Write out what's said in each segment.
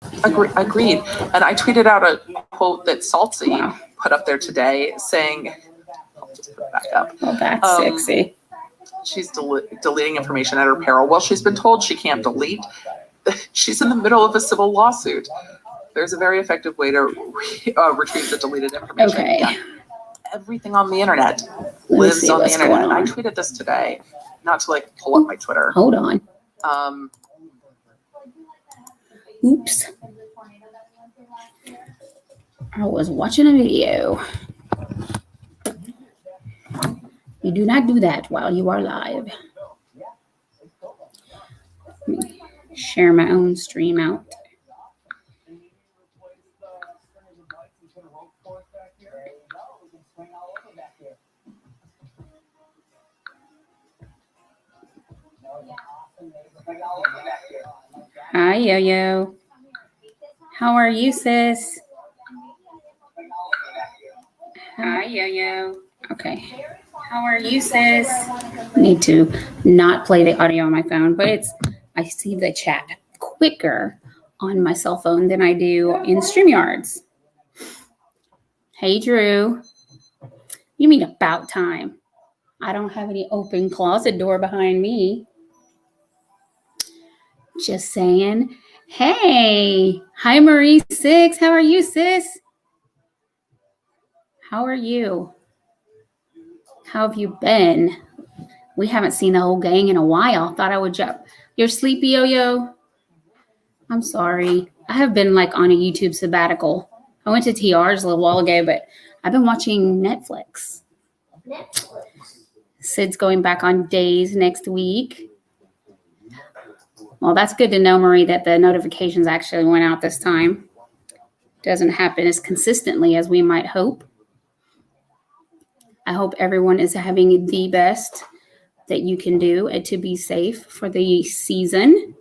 Agreed. And I tweeted out a quote that Saltsy put up there today saying, I'll just put it back up. Oh, that's sexy. She's deleting information at her peril. Well, she's been told she can't delete. She's in the middle of a civil lawsuit. There's a very effective way to retrieve the deleted information. Okay. Yeah. Everything on the internet lives on the internet. I tweeted this today, not to like pull up my Twitter. Hold on. Oops. I was watching a video. You do not do that while you are live. Let me share my own stream out. Hi, Yo-Yo. How are you, sis? Hi, Yo-Yo. Okay. How are you, sis? I need to not play the audio on my phone, but I see the chat quicker on my cell phone than I do in StreamYards. Hey, Drew. You mean about time? I don't have any open closet door behind me. Just saying. Hey. Hi, Marie 6. How are you, sis? How are you? How have you been? We haven't seen the whole gang in a while. Thought I would jump. You're sleepy, Yo-Yo? I'm sorry. I have been like on a YouTube sabbatical. I went to TR's a little while ago, but I've been watching Netflix. Sid's going back on days next week. Well, that's good to know, Marie, that the notifications actually went out this time. Doesn't happen as consistently as we might hope. I hope everyone is having the best that you can do and to be safe for the season.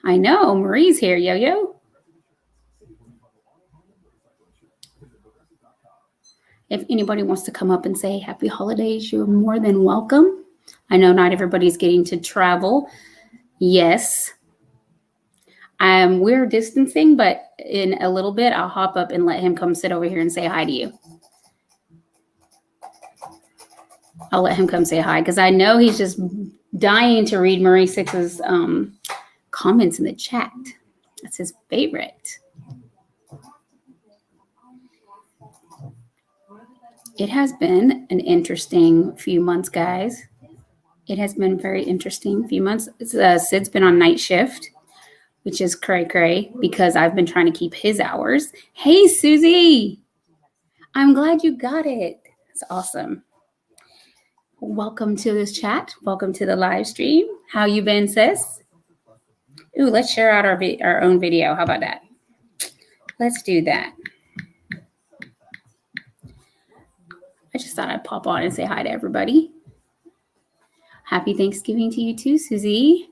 I know, Marie's here, Yo-Yo. If anybody wants to come up and say happy holidays, you're more than welcome. I know not everybody's getting to travel. Yes. We're distancing, but in a little bit, I'll hop up and let him come sit over here and say hi to you. I'll let him come say hi because I know he's just dying to read Marie 6's comments in the chat. That's his favorite. It has been an interesting few months, guys. It has been very interesting few months. Sid's been on night shift, which is cray-cray because I've been trying to keep his hours. Hey, Susie. I'm glad you got it. It's awesome. Welcome to this chat. Welcome to the live stream. How you been, sis? Ooh, let's share out our own video. How about that? Let's do that. I just thought I'd pop on and say hi to everybody. Happy Thanksgiving to you too, Susie.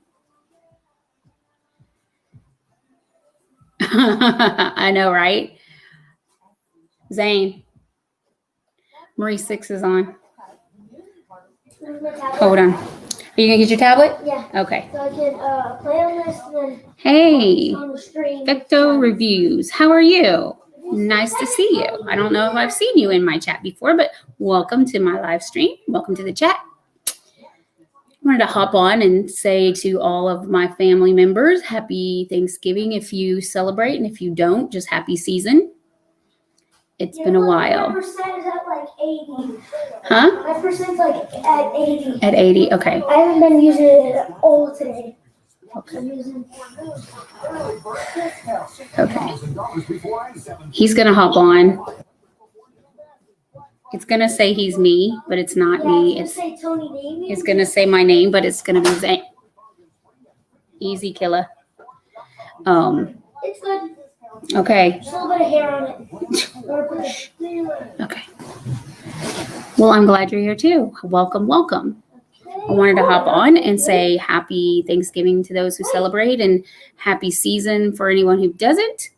I know, right? Zane. Marie 6 is on. Hold on. Are you going to get your tablet? Yeah. Okay. So I can play on this and then hey, on the stream. Vecto Reviews. How are you? Nice to see you. I don't know if I've seen you in my chat before, but welcome to my live stream. Welcome to the chat. I wanted to hop on and say to all of my family members, happy Thanksgiving if you celebrate, and if you don't, just happy season. It's been a while. My percent is at like 80. Huh? My percent's like at 80. At 80, okay. I haven't been using it all today. Okay. Okay. He's going to hop on. It's going to say he's me, but it's not me. It's going to say my name, but it's going to be Zane. Easy killer. It's good. Okay. Just a little bit of hair on it. Okay. Well, I'm glad you're here too. Welcome, welcome. I wanted to hop on and say happy Thanksgiving to those who celebrate and happy season for anyone who doesn't.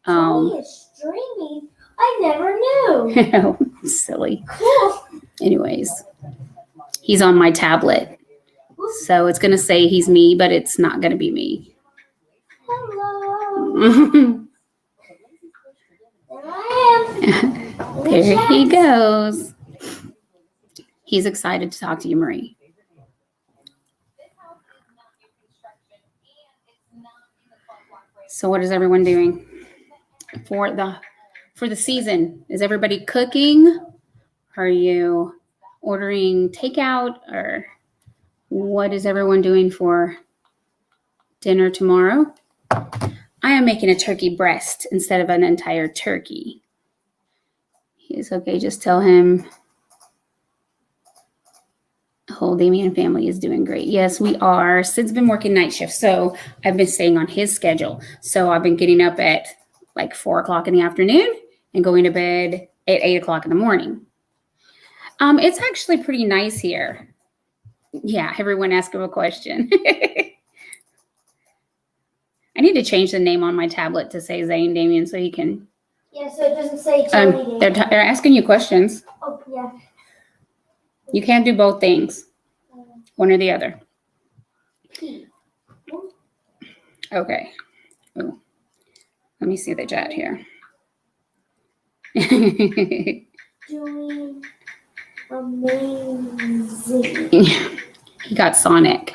Tony is streaming. I never knew. Silly. Cool. Anyways, he's on my tablet. So it's going to say he's me, but it's not going to be me. Hello. There I am. There he goes. He's excited to talk to you, Marie. So what is everyone doing for the season? Is everybody cooking? Are you ordering takeout, or what is everyone doing for dinner tomorrow? I am making a turkey breast instead of an entire turkey. It's okay, just tell him the whole Damien family is doing great. Yes, we are. Sid's been working night shift, so I've been staying on his schedule. So I've been getting up at like 4 o'clock in the afternoon and going to bed at 8 o'clock in the morning. It's actually pretty nice here. Yeah, everyone ask him a question. I need to change the name on my tablet to say Zane Damien so he can. Yeah, so it doesn't say Tony. They're asking you questions. Oh, yeah. You can't do both things, one or the other. Okay. Ooh. Let me see the chat here. Doing amazing. He got Sonic.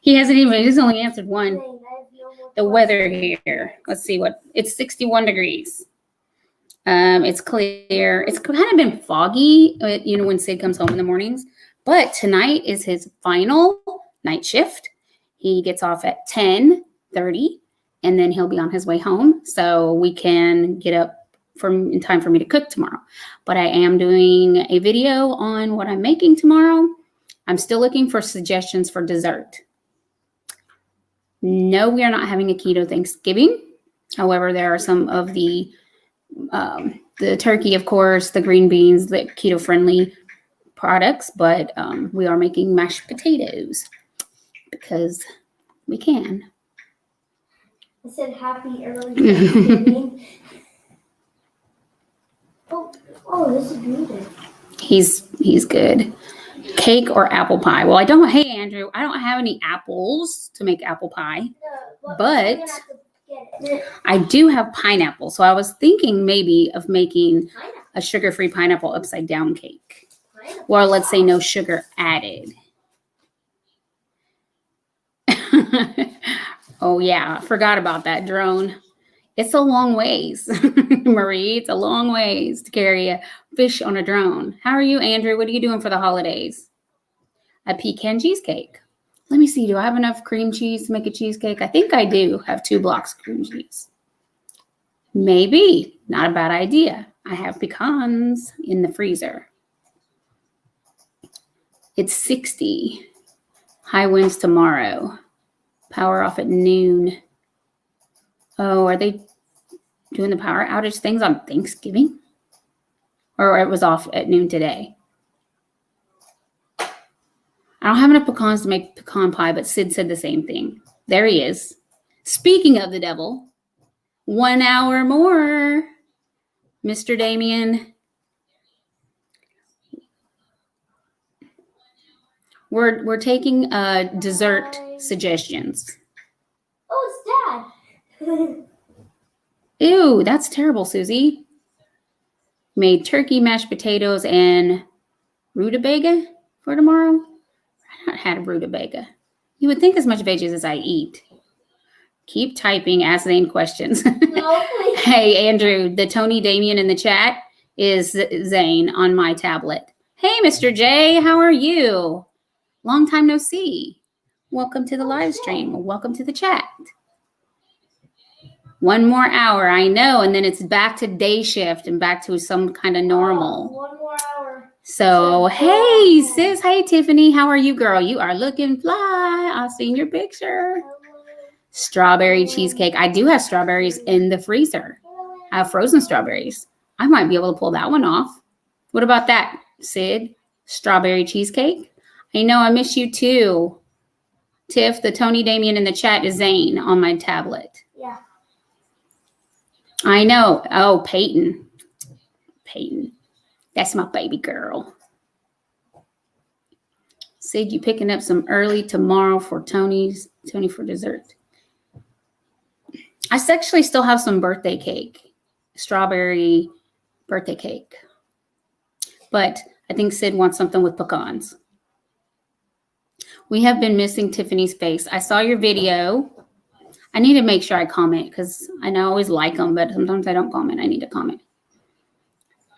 He he's only answered one. The weather here. Let's see it's 61 degrees. It's clear. It's kind of been foggy, when Sid comes home in the mornings. But tonight is his final night shift. He gets off at 10:30, and then he'll be on his way home. So we can get up in time for me to cook tomorrow. But I am doing a video on what I'm making tomorrow. I'm still looking for suggestions for dessert. No, we are not having a keto Thanksgiving. However, there are some of the turkey, of course, the green beans, the keto-friendly products, but we are making mashed potatoes because we can. I said happy early Thanksgiving. Oh, this is good. He's good. Cake or apple pie? Well, hey, Andrew, I don't have any apples to make apple pie, but I do have pineapple. So I was thinking maybe of making a sugar-free pineapple upside down cake. Or let's say no sugar added. Oh, yeah. I forgot about that drone. It's a long ways, Marie. It's a long ways to carry a fish on a drone. How are you, Andrew? What are you doing for the holidays? A pecan cheesecake. Let me see. Do I have enough cream cheese to make a cheesecake? I think I do have 2 blocks of cream cheese. Maybe. Not a bad idea. I have pecans in the freezer. It's 60. High winds tomorrow. Power off at noon. Oh, are they doing the power outage things on Thanksgiving? Or it was off at noon today? I don't have enough pecans to make pecan pie, but Sid said the same thing. There he is. Speaking of the devil, 1 hour more, Mr. Damien. We're taking dessert suggestions. Oh, it's Dad. Ew, that's terrible, Susie. Made turkey, mashed potatoes, and rutabaga for tomorrow. I not had a rutabaga. You would think as much veggies as I eat. Keep typing, ask Zane questions. No, please. Hey, Andrew, the Tony Damien in the chat is Zane on my tablet. Hey, Mr. J, how are you? Long time no see. Welcome to the live stream. Welcome to the chat. 1 more hour, I know, and then it's back to day shift and back to some kind of normal. 1 more hour. So, hey, sis. Hey, Tiffany. How are you, girl? You are looking fly. I've seen your picture. Strawberry cheesecake. I do have strawberries in the freezer. I have frozen strawberries. I might be able to pull that one off. What about that, Sid? Strawberry cheesecake? I know, I miss you too. Tiff, the Tony Damien in the chat is Zane on my tablet. Yeah. I know. Oh, Peyton. That's my baby girl. Sid, you picking up some early tomorrow for Tony for dessert. I actually still have some birthday cake, strawberry birthday cake. But I think Sid wants something with pecans. We have been missing Tiffany's face. I saw your video. I need to make sure I comment because I know I always like them, but sometimes I don't comment. I need to comment.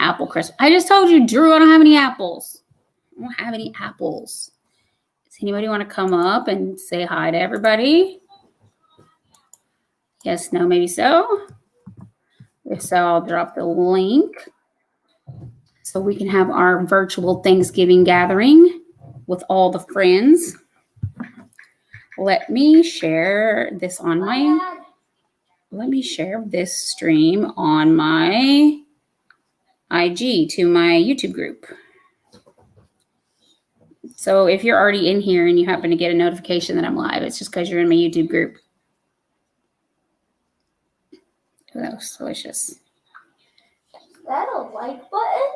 Apple crisp. I just told you, Drew, I don't have any apples. I don't have any apples. Does anybody want to come up and say hi to everybody? Yes, no, maybe so. If so, I'll drop the link so we can have our virtual Thanksgiving gathering with all the friends. Let me share this on my, let me share this stream on my IG to my YouTube group. So if you're already in here and you happen to get a notification that I'm live, it's just because you're in my YouTube group. Oh, that was delicious. Is that a like button?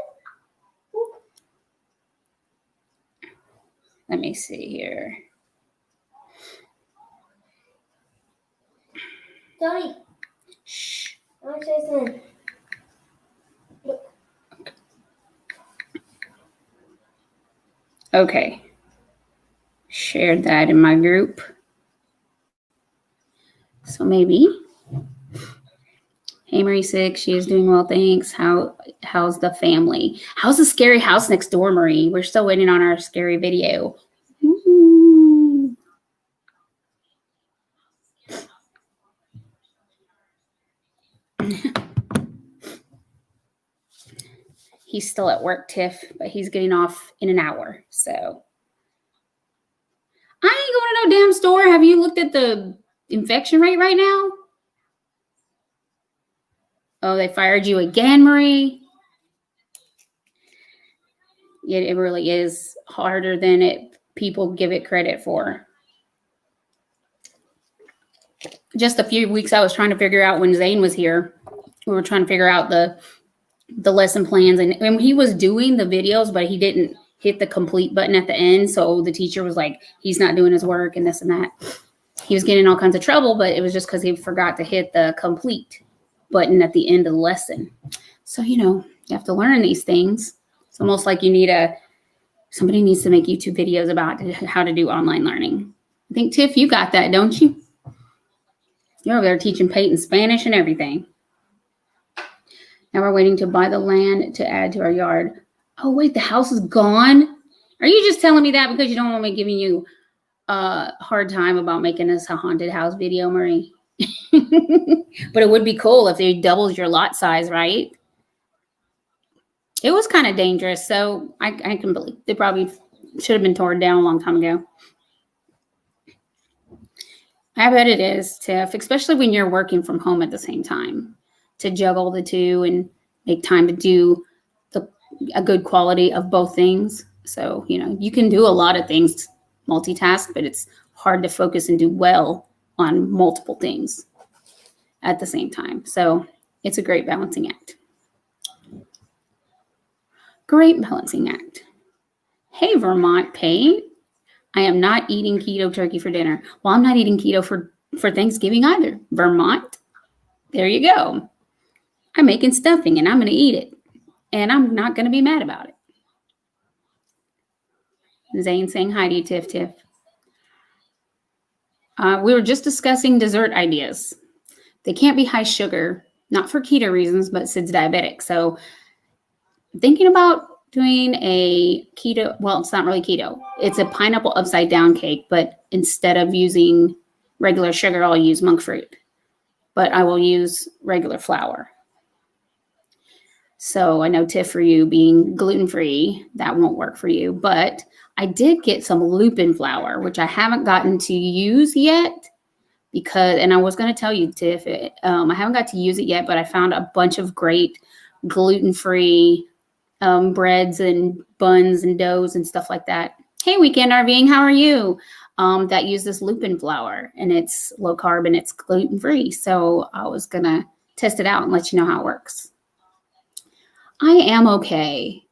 Let me see here. Tony. Shh. I want to say something. Okay. Shared that in my group. So maybe. Hey, Marie 6, she is doing well, thanks. How's the family? How's the scary house next door, Marie? We're still waiting on our scary video. Ooh. He's still at work, Tiff, but he's getting off in an hour. So I ain't going to no damn store. Have you looked at the infection rate right now? Oh, they fired you again, Marie? Yeah, it really is harder than people give it credit for. Just a few weeks I was trying to figure out when Zane was here. We were trying to figure out the lesson plans. And he was doing the videos, but he didn't hit the complete button at the end. So the teacher was like, he's not doing his work and this and that. He was getting all kinds of trouble, but it was just because he forgot to hit the complete button at the end of the lesson. So, you have to learn these things. It's almost like somebody needs to make YouTube videos about how to do online learning. I think, Tiff, you got that, don't you? You're over there teaching Peyton Spanish and everything. Now we're waiting to buy the land to add to our yard. Oh, wait, the house is gone? Are you just telling me that because you don't want me giving you a hard time about making this a haunted house video, Marie? But it would be cool if they doubled your lot size, right? It was kind of dangerous, so I can believe they probably should have been torn down a long time ago. I bet it is, Tiff, especially when you're working from home at the same time, to juggle the two and make time to do a good quality of both things. So, you can do a lot of things, multitask, but it's hard to focus and do well on multiple things at the same time. So it's a great balancing act. Great balancing act. Hey, Vermont Pate. I am not eating keto turkey for dinner. Well, I'm not eating keto for Thanksgiving either. Vermont. There you go. I'm making stuffing and I'm going to eat it. And I'm not going to be mad about it. Zane saying hi to you, Tiff. We were just discussing dessert ideas. They can't be high sugar, not for keto reasons, but Sid's diabetic. So thinking about doing a keto, well, it's not really keto. It's a pineapple upside down cake, but instead of using regular sugar, I'll use monk fruit. But I will use regular flour. So I know, Tiff, for you being gluten-free, that won't work for you. But I did get some lupin flour, which I haven't gotten to use yet. And I was going to tell you, Tiff, I haven't got to use it yet, but I found a bunch of great gluten-free breads and buns and doughs and stuff like that. Hey, Weekend RVing, how are you? That use this lupin flour, and it's low carb and it's gluten-free. So I was going to test it out and let you know how it works. I am okay.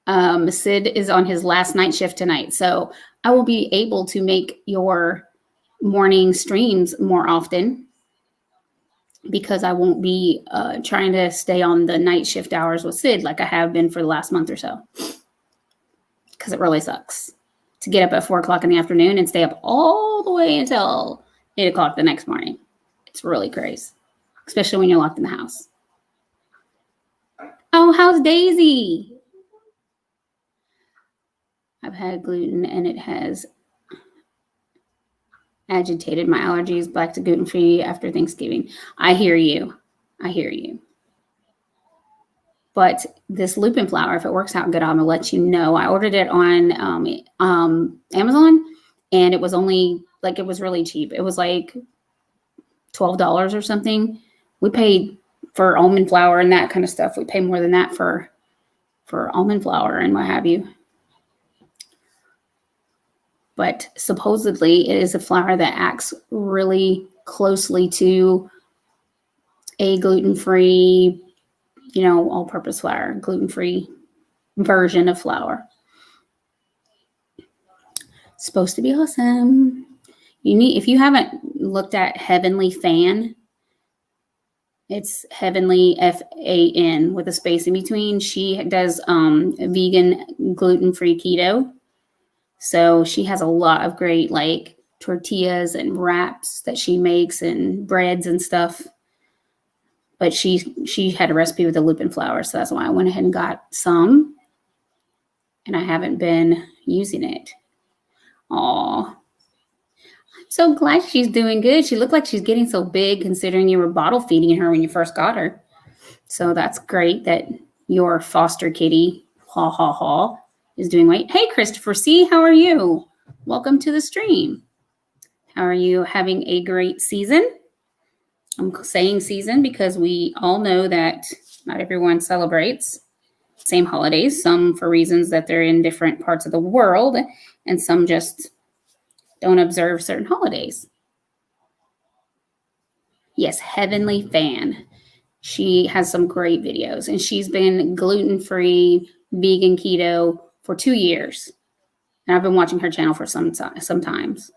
Sid is on his last night shift tonight, so I will be able to make your morning streams more often. because I won't be trying to stay on the night shift hours with Sid like I have been for the last month or so. Because it really sucks to get up at 4 o'clock in the afternoon and stay up all the way until 8 o'clock the next morning. It's really crazy, especially when you're locked in the house. Oh, how's Daisy? I've had gluten and it has agitated my allergies back to gluten-free after Thanksgiving. I hear you. I hear you. But this lupin flour, if it works out good, I'm gonna let you know. I ordered it on Amazon, and it was only like, it was really cheap. It was like $12 or something. We paid for almond flour and that kind of stuff. We pay more than that for almond flour and what have you. But supposedly it is a flour that acts really closely to a gluten-free, you know, all-purpose flour, gluten-free version of flour. It's supposed to be awesome. If you haven't looked at Heavenly Fan, it's Heavenly FAN with a space in between. She does vegan, gluten-free keto. So she has a lot of great like tortillas and wraps that she makes and breads and stuff. But she had a recipe with the lupin flour, so that's why I went ahead and got some. And I haven't been using it. Aw. I'm so glad she's doing good. She looked like she's getting so big considering you were bottle feeding her when you first got her. So that's great that your foster kitty, ha ha ha, is doing right. Hey, Christopher C., how are you? Welcome to the stream. How are you having a great season? I'm saying season because we all know that not everyone celebrates same holidays, some for reasons that they're in different parts of the world, and some just don't observe certain holidays. Yes, Heavenly Fan. She has some great videos, and she's been gluten-free, vegan, keto for 2 years. And I've been watching her channel for sometimes.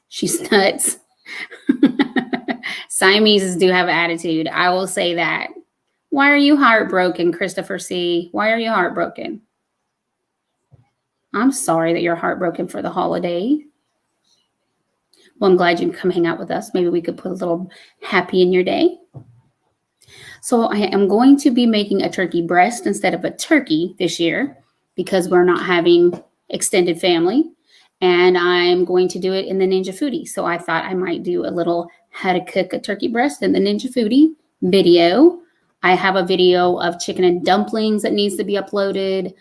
She's nuts. Siameses do have attitude. I will say that. Why are you heartbroken, Christopher C.? Why are you heartbroken? I'm sorry that you're heartbroken for the holiday. Well, I'm glad you can come hang out with us. Maybe we could put a little happy in your day. So I am going to be making a turkey breast instead of a turkey this year because we're not having extended family. And I'm going to do it in the Ninja Foodie. So I thought I might do a little how to cook a turkey breast in the Ninja Foodie video. I have a video of chicken and dumplings that needs to be uploaded.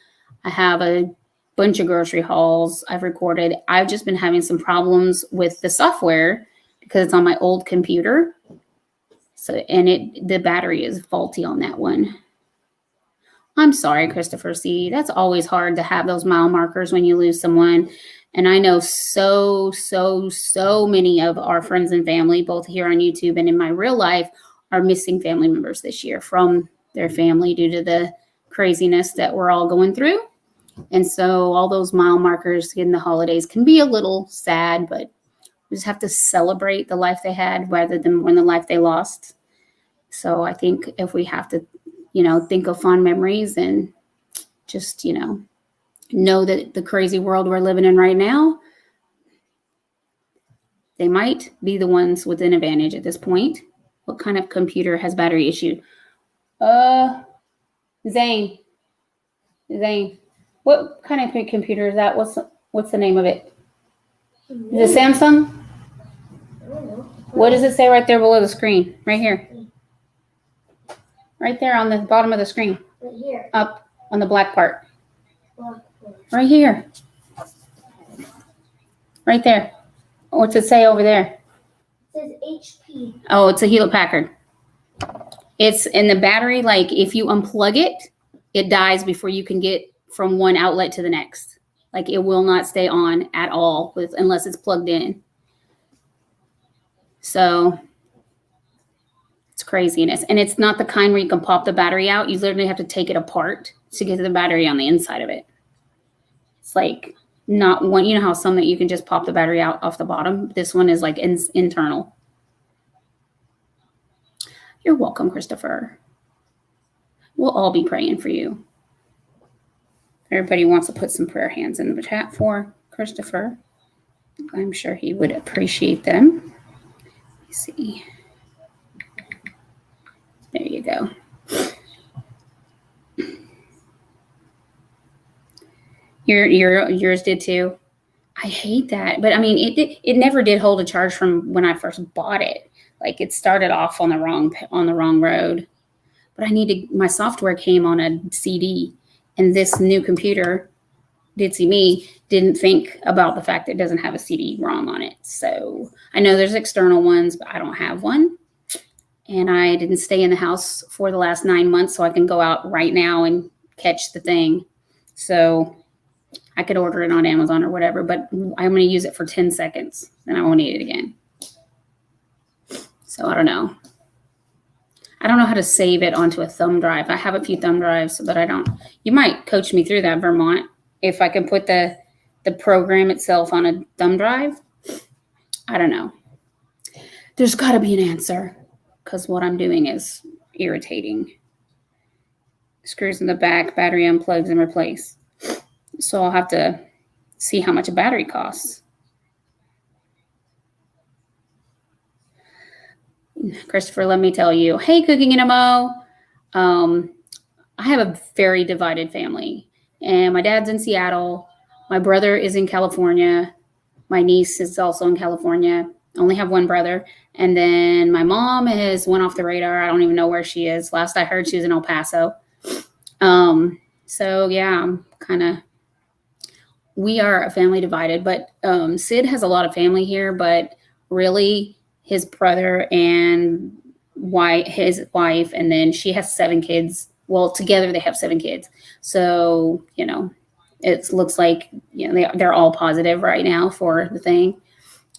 I have a bunch of grocery hauls I've recorded. I've just been having some problems with the software because it's on my old computer. So, and the battery is faulty on that one. I'm sorry, Christopher C. That's always hard to have those mile markers when you lose someone. And I know so many of our friends and family, both here on YouTube and in my real life, are missing family members this year from their family due to the craziness that we're all going through. And so all those mile markers in the holidays can be a little sad, but we just have to celebrate the life they had rather than mourn the life they lost. So I think if we have to, think of fond memories and just, know that the crazy world we're living in right now, they might be the ones with an advantage at this point. What kind of computer has battery issue? Zane, what kind of computer is that? What's the name of it? Is it Samsung? I don't know. What does it say right there below the screen? Right here. Right there on the bottom of the screen. Right here. Up on the black part. Black. Right here. Right there. What's it say over there? It says HP. Oh, it's a Hewlett Packard. It's in the battery. Like if you unplug it, it dies before you can get from one outlet to the next. Like it will not stay on at all unless it's plugged in. So it's craziness. And it's not the kind where you can pop the battery out. You literally have to take it apart to get to the battery on the inside of it. It's like not one, you know how some that you can just pop the battery out off the bottom? This one is like internal. You're welcome, Christopher. We'll all be praying for you. Everybody wants to put some prayer hands in the chat for Christopher. I'm sure he would appreciate them. Let me see. There you go. Yours did too. I hate that, but I mean, it never did hold a charge from when I first bought it. Like it started off on the wrong road. But my software came on a CD, and this new computer, Ditsy Me, didn't think about the fact that it doesn't have a CD-ROM on it. So I know there's external ones, but I don't have one. And I didn't stay in the house for the last 9 months, so I can go out right now and catch the thing. So I could order it on Amazon or whatever, but I'm going to use it for 10 seconds, and I won't need it again. So I don't know. I don't know how to save it onto a thumb drive. I have a few thumb drives, but I don't. You might coach me through that, Vermont. If I can put the program itself on a thumb drive, I don't know. There's got to be an answer because what I'm doing is irritating. Screws in the back, battery unplugs and replace. So I'll have to see how much a battery costs. Christopher, let me tell you. Hey, Cooking and Mo. I have a very divided family. And my dad's in Seattle. My brother is in California. My niece is also in California. I only have one brother. And then my mom has went off the radar. I don't even know where she is. Last I heard, she was in El Paso. So, yeah, we are a family divided. But Sid has a lot of family here. But really, his brother and his wife, and then she has 7 kids. Well, together they have 7 kids. So, it looks like, they're all positive right now for the thing.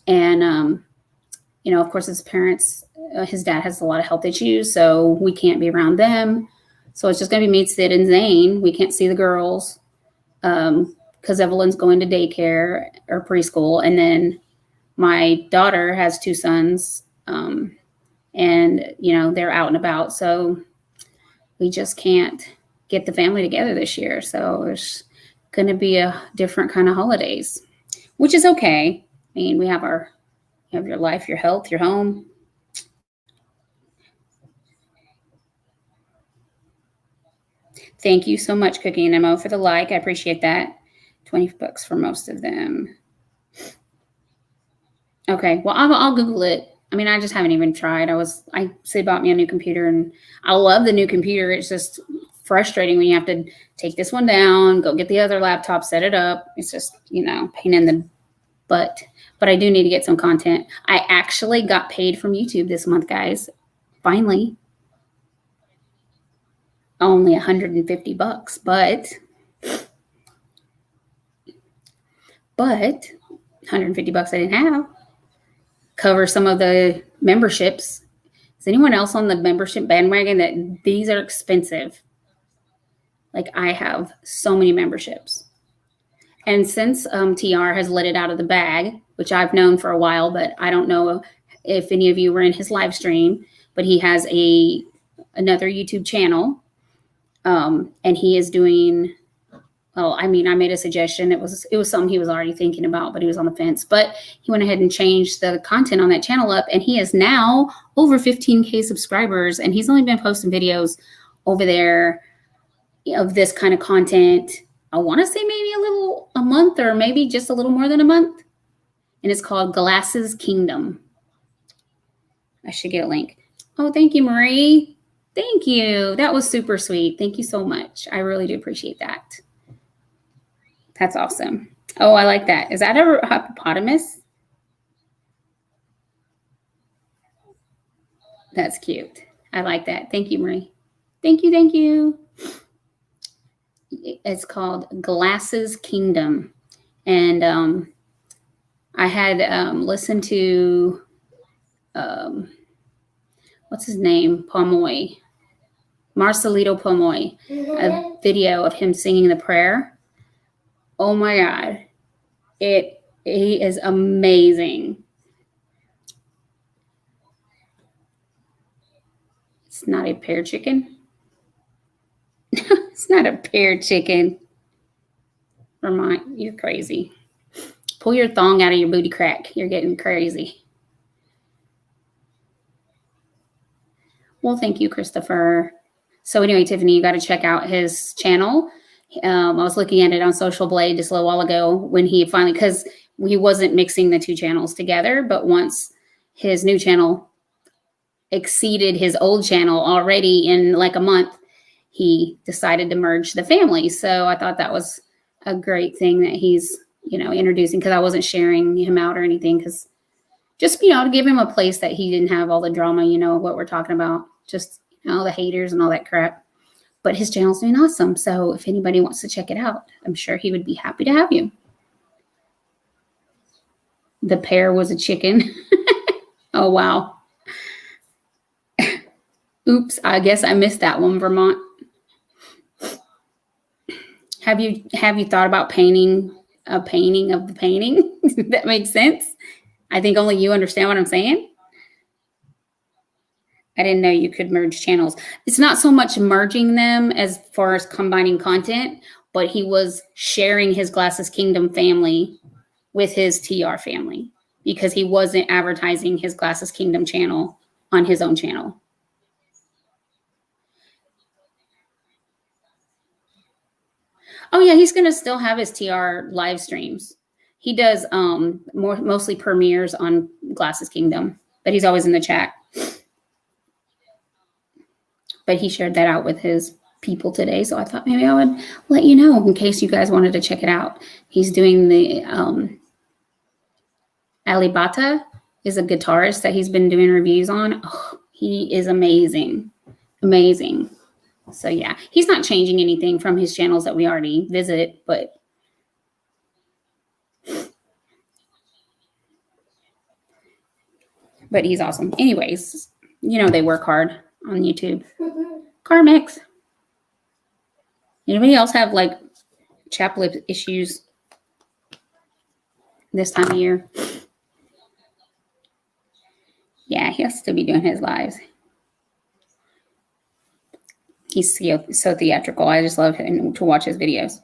And, of course, his parents, his dad has a lot of health issues, so we can't be around them. So it's just going to be me, Sid, and Zane. We can't see the girls because Evelyn's going to daycare or preschool. And then my daughter has 2 sons, and, they're out and about. So we just can't get the family together this year. So there's going to be a different kind of holidays, which is okay. I mean, you have your life, your health, your home. Thank you so much, Cookie and Mo, for the like. I appreciate that. $20 for most of them. Okay, well, I'll Google it. I mean, I just haven't even tried. Sid bought me a new computer, and I love the new computer. It's just frustrating when you have to take this one down, go get the other laptop, set it up. It's just, pain in the butt. But I do need to get some content. I actually got paid from YouTube this month, guys. Finally. Only $150, but $150 I didn't have. Cover some of the memberships. Is anyone else on the membership bandwagon that these are expensive? Like, I have so many memberships. And since TR has let it out of the bag, which I've known for a while, but I don't know if any of you were in his live stream, but he has another YouTube channel. And he is doing, I made a suggestion. It was something he was already thinking about, but he was on the fence. But he went ahead and changed the content on that channel up, and he is now over 15K subscribers, and he's only been posting videos over there of this kind of content. I want to say maybe a month, or maybe just a little more than a month. And it's called Glasses Kingdom. I should get a link. Oh, thank you, Marie. Thank you. That was super sweet. Thank you so much. I really do appreciate that. That's awesome. Oh, I like that. Is that a hippopotamus? That's cute. I like that. Thank you, Marie. Thank you. Thank you. It's called Glasses Kingdom. And I had listened to, what's his name? Pomoy. Marcelito Pomoy. A video of him singing the prayer. Oh my God. He is amazing. It's not a pear chicken. It's not a pear chicken. Vermont, you're crazy. Pull your thong out of your booty crack. You're getting crazy. Well, thank you, Christopher. So anyway, Tiffany, you got to check out his channel. I was looking at it on Social Blade just a little while ago when he finally, because he wasn't mixing the two channels together, but once his new channel exceeded his old channel already in like a month, he decided to merge the family. So I thought that was a great thing that he's, introducing, because I wasn't sharing him out or anything, because just, to give him a place that he didn't have all the drama, what we're talking about, just, the haters and all that crap. But his channel's doing awesome. So if anybody wants to check it out, I'm sure he would be happy to have you. The pear was a chicken. Oh, wow. Oops, I guess I missed that one, Vermont. Have you thought about painting a painting of the painting? That makes sense. I think only you understand what I'm saying. I didn't know you could merge channels. It's not so much merging them as far as combining content, but he was sharing his Glasses Kingdom family with his TR family because he wasn't advertising his Glasses Kingdom channel on his own channel. Oh yeah, he's going to still have his TR live streams. He does mostly premieres on Glasses Kingdom, but he's always in the chat. But he shared that out with his people today, so I thought maybe I would let you know in case you guys wanted to check it out. He's doing the Alibata is a guitarist that he's been doing reviews on. Oh, he is amazing. Amazing. So yeah, he's not changing anything from his channels that we already visit, but he's awesome. Anyways, they work hard on YouTube. Carmex. Anybody else have like chap lip issues this time of year? Yeah, he has to be doing his lives. He's so theatrical. I just love him to watch his videos.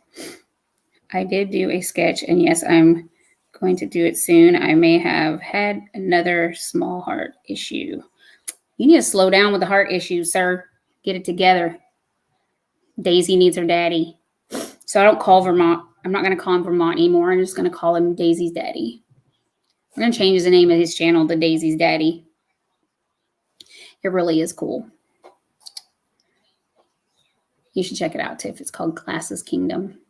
I did do a sketch, and yes, I'm going to do it soon. I may have had another small heart issue. You need to slow down with the heart issues, sir. Get it together. Daisy needs her daddy. So I don't call Vermont. I'm not going to call him Vermont anymore. I'm just going to call him Daisy's daddy. We're going to change the name of his channel to Daisy's daddy. It really is cool. You should check it out, Tiff. It's called Glasses Kingdom.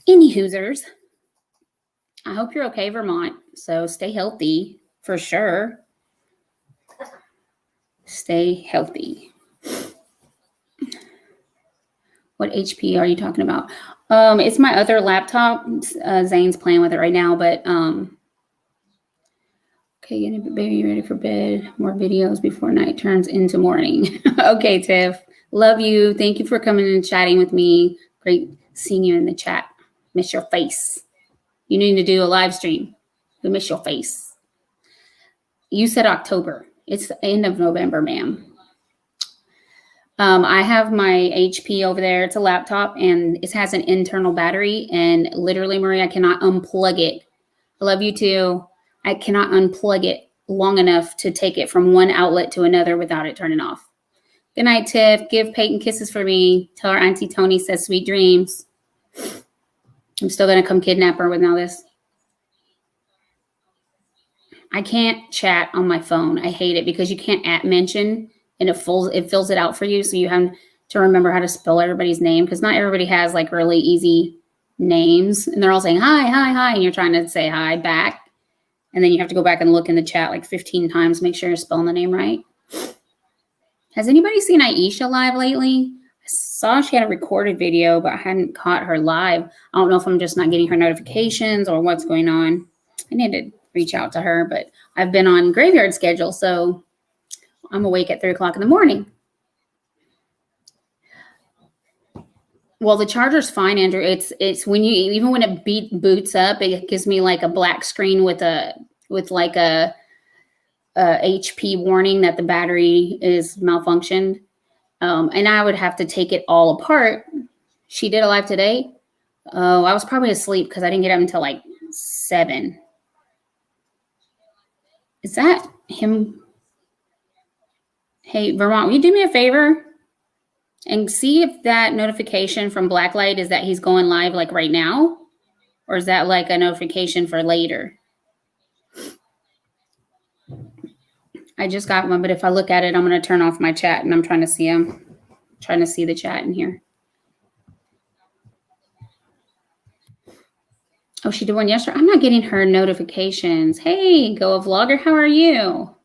Any Hoosers. I hope you're okay, Vermont. So stay healthy for sure. Stay healthy. What HP are you talking about? It's my other laptop. Zane's playing with it right now, but okay, getting baby ready for bed. More videos before night turns into morning. Okay, Tiff. Love you. Thank you for coming and chatting with me. Great seeing you in the chat. Miss your face. You need to do a live stream. We miss your face. You said October. It's the end of November, ma'am. I have my HP over there. It's a laptop, and it has an internal battery. And literally, Marie, I cannot unplug it. I love you too. I cannot unplug it long enough to take it from one outlet to another without it turning off. Good night, Tiff. Give Peyton kisses for me. Tell her Auntie Tony says sweet dreams. I'm still going to come kidnap her with all this. I can't chat on my phone. I hate it because you can't @mention, and it fills it out for you. So you have to remember how to spell everybody's name, because not everybody has like really easy names, and they're all saying hi, hi, hi, and you're trying to say hi back. And then you have to go back and look in the chat like 15 times, make sure you're spelling the name right. Has anybody seen Aisha live lately? I saw she had a recorded video, but I hadn't caught her live. I don't know if I'm just not getting her notifications or what's going on. I need to reach out to her, but I've been on graveyard schedule, so I'm awake at 3 o'clock in the morning. Well, the charger's fine, Andrew. It's when you, even when it boots up, it gives me like a black screen with like a HP warning that the battery is malfunctioned. And I would have to take it all apart. She did a live today. Oh, I was probably asleep because I didn't get up until like 7. Is that him? Hey, Vermont, will you do me a favor and see if that notification from Blacklight is that he's going live like right now? Or is that like a notification for later? I just got one, but if I look at it, I'm going to turn off my chat and I'm trying to see him. Trying to see the chat in here. Oh, she did one yesterday. I'm not getting her notifications. Hey, Go Vlogger, how are you?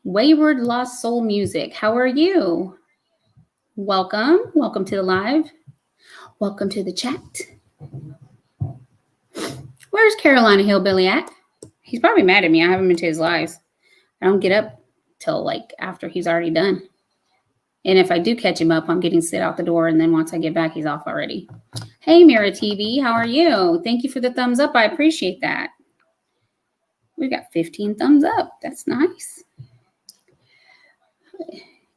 Wayward Lost Soul Music, how are you? Welcome. Welcome to the live. Welcome to the chat. Where's Carolina Hillbilly at? He's probably mad at me. I haven't been to his lives. I don't get up till like after he's already done. And if I do catch him up, I'm getting sit out the door. And then once I get back, he's off already. Hey, Mira TV, how are you? Thank you for the thumbs up. I appreciate that. We got 15 thumbs up. That's nice.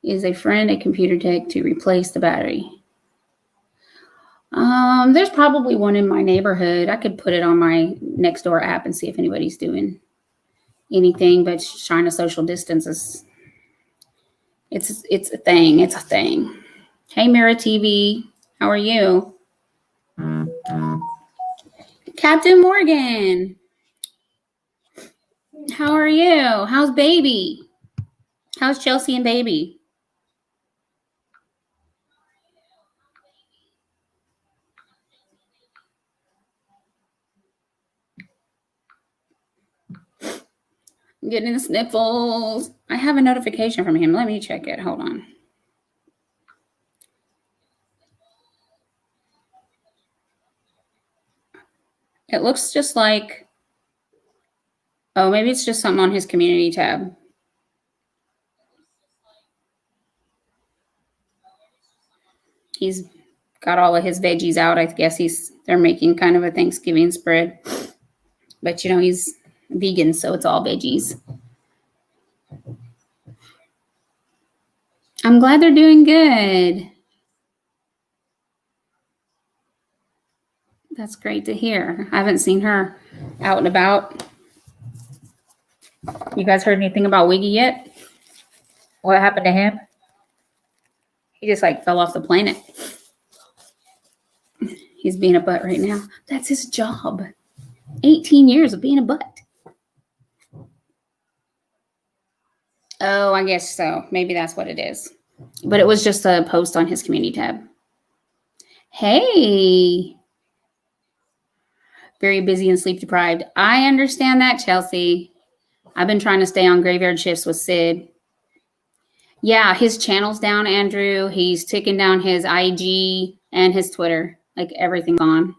Is a friend a computer tech to replace the battery? There's probably one in my neighborhood. I could put it on my Nextdoor app and see if anybody's doing anything, but trying to social distance is it's a thing. It's a thing. Hey, Mira TV, how are you? Captain Morgan, how are you? How's baby? How's Chelsea and baby? I'm getting the sniffles. I have a notification from him. Let me check it. Hold on. It looks just like, oh, maybe it's just something on his community tab. He's got all of his veggies out. I guess they're making kind of a Thanksgiving spread. But, you know, he's vegan, so it's all veggies. I'm glad they're doing good. That's great to hear. I haven't seen her out and about. You guys heard anything about Wiggy yet? What happened to him? He just like fell off the planet. He's being a butt right now. That's his job. 18 years of being a butt. Oh, I guess so. Maybe that's what it is. But it was just a post on his community tab. Hey. Very busy and sleep deprived. I understand that, Chelsea. I've been trying to stay on graveyard shifts with Sid. Yeah, his channel's down, Andrew. He's taking down his IG and his Twitter. Like everything's on.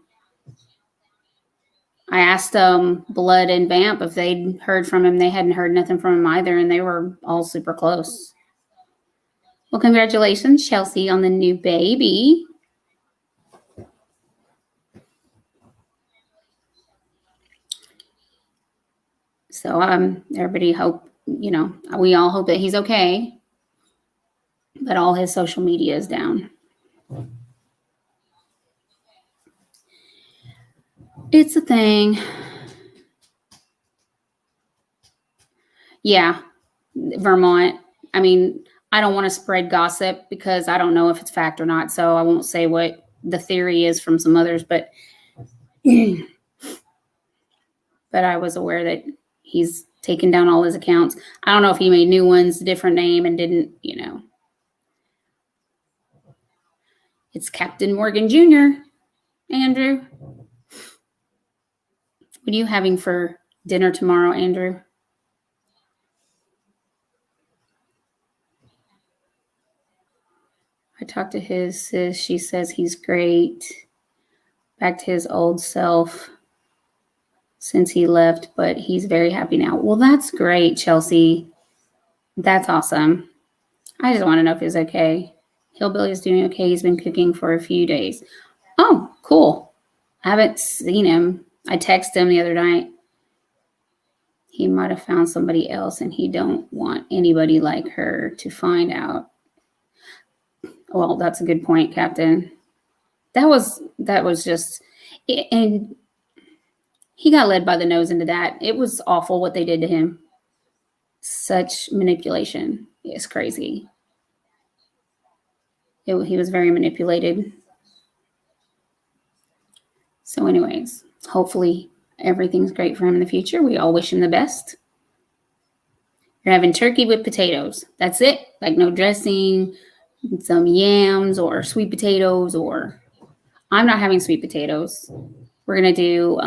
I asked Blood and Vamp if they'd heard from him. They hadn't heard nothing from him either, and they were all super close. Well, congratulations, Chelsea, on the new baby. So everybody hope, you know, we all hope that he's okay. But all his social media is down. It's a thing. Yeah, Vermont. I mean, I don't want to spread gossip because I don't know if it's fact or not. So I won't say what the theory is from some others. But I was aware that he's taken down all his accounts. I don't know if he made new ones, different name, and didn't, you know. It's Captain Morgan Jr., Andrew. What are you having for dinner tomorrow, Andrew? I talked to his sis. She says he's great. Back to his old self since he left, but he's very happy now. Well, that's great, Chelsea. That's awesome. I just want to know if he's okay. Hillbilly is doing okay. He's been cooking for a few days. Oh, cool. I haven't seen him. I texted him the other night. He might have found somebody else and he don't want anybody like her to find out. Well, that's a good point, Captain. That was just, and he got led by the nose into that. It was awful what they did to him. Such manipulation. It's crazy. He was very manipulated. So anyways, hopefully everything's great for him in the future. We all wish him the best. You're having turkey with potatoes. That's it. Like no dressing, some yams or sweet potatoes, or I'm not having sweet potatoes. We're going to do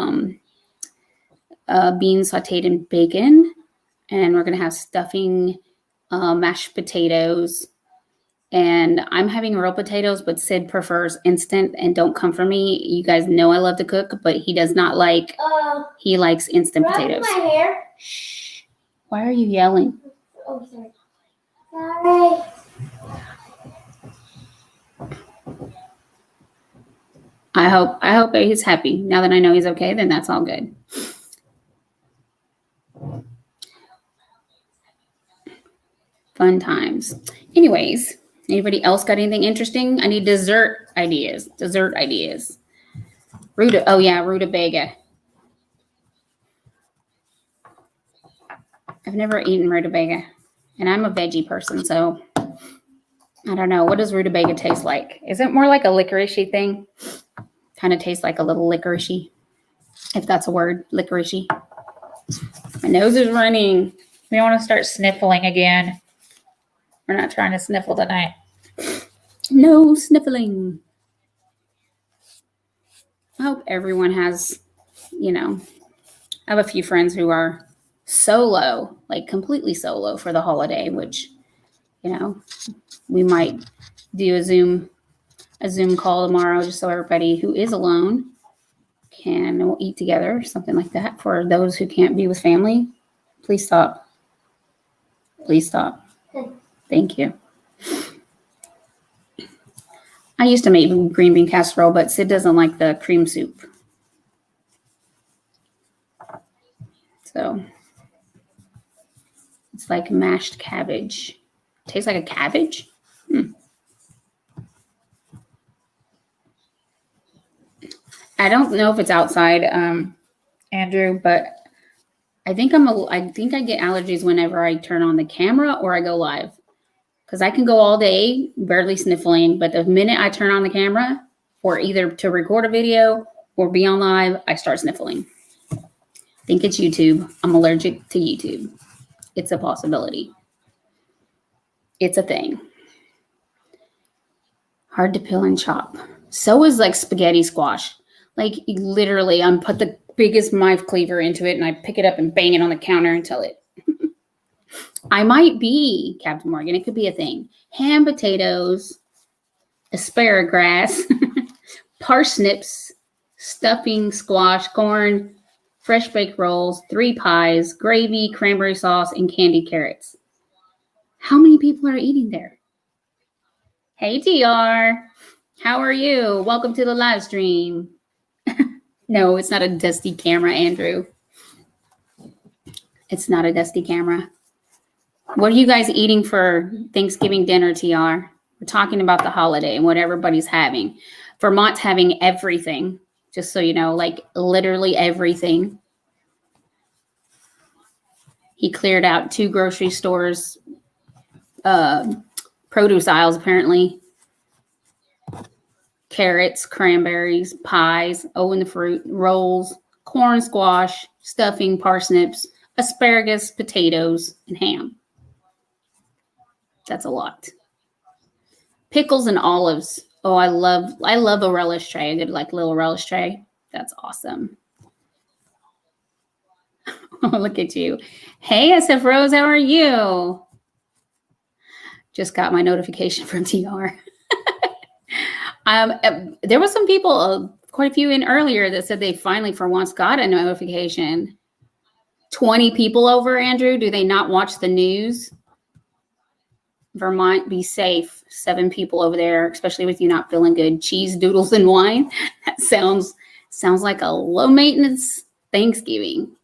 beans sauteed in bacon, and we're going to have stuffing, mashed potatoes, and I'm having real potatoes, but Sid prefers instant, and don't come for me. You guys know I love to cook, but he does not like, he likes instant potatoes. My hair. Shh. Why are you yelling? Oh, sorry. Sorry. I hope he's happy. Now that I know he's okay, then that's all good. Fun times. Anyways, anybody else got anything interesting? I need dessert ideas. Rutabaga. I've never eaten rutabaga, and I'm a veggie person, so I don't know. What does rutabaga taste like? Is it more like a licoricey thing? Kind of tastes like a little licoricey, if that's a word, licoricey. My nose is running. We want to start sniffling again. We're not trying to sniffle tonight. No sniffling. I hope everyone has, I have a few friends who are solo, like completely solo for the holiday, which, we might do a Zoom call tomorrow just so everybody who is alone we'll eat together, something like that. For those who can't be with family, please stop. Please stop. Thank you. I used to make green bean casserole, but Sid doesn't like the cream soup. So it's like mashed cabbage. Tastes like a cabbage? I don't know if it's outside, Andrew, but I think I get allergies whenever I turn on the camera or I go live. Because I can go all day barely sniffling, but the minute I turn on the camera, or either to record a video or be on live, I start sniffling. I think it's YouTube. I'm allergic to YouTube. It's a possibility. It's a thing. Hard to peel and chop. So is like spaghetti squash. Like literally, I'm put the biggest knife cleaver into it and I pick it up and bang it on the counter until it. I might be, Captain Morgan. It could be a thing. Ham, potatoes, asparagus, parsnips, stuffing, squash, corn, fresh baked rolls, 3 pies, gravy, cranberry sauce, and candied carrots. How many people are eating there? Hey, TR. How are you? Welcome to the live stream. No, it's not a dusty camera, Andrew. It's not a dusty camera. What are you guys eating for Thanksgiving dinner, TR? We're talking about the holiday and what everybody's having. Vermont's having everything, just so you know, like literally everything. He cleared out 2 grocery stores, produce aisles, apparently. Carrots, cranberries, pies, and the fruit, rolls, corn, squash, stuffing, parsnips, asparagus, potatoes, and ham. That's a lot. Pickles and olives. Oh, I love a relish tray. A good little relish tray. That's awesome. Oh, look at you. Hey, SF Rose, how are you? Just got my notification from TR. There was some people, quite a few in earlier, that said they finally for once got a notification. 20 people over, Andrew. Do they not watch the news? Vermont, be safe. 7 people over there, especially with you not feeling good. Cheese, doodles, and wine. That sounds like a low maintenance Thanksgiving.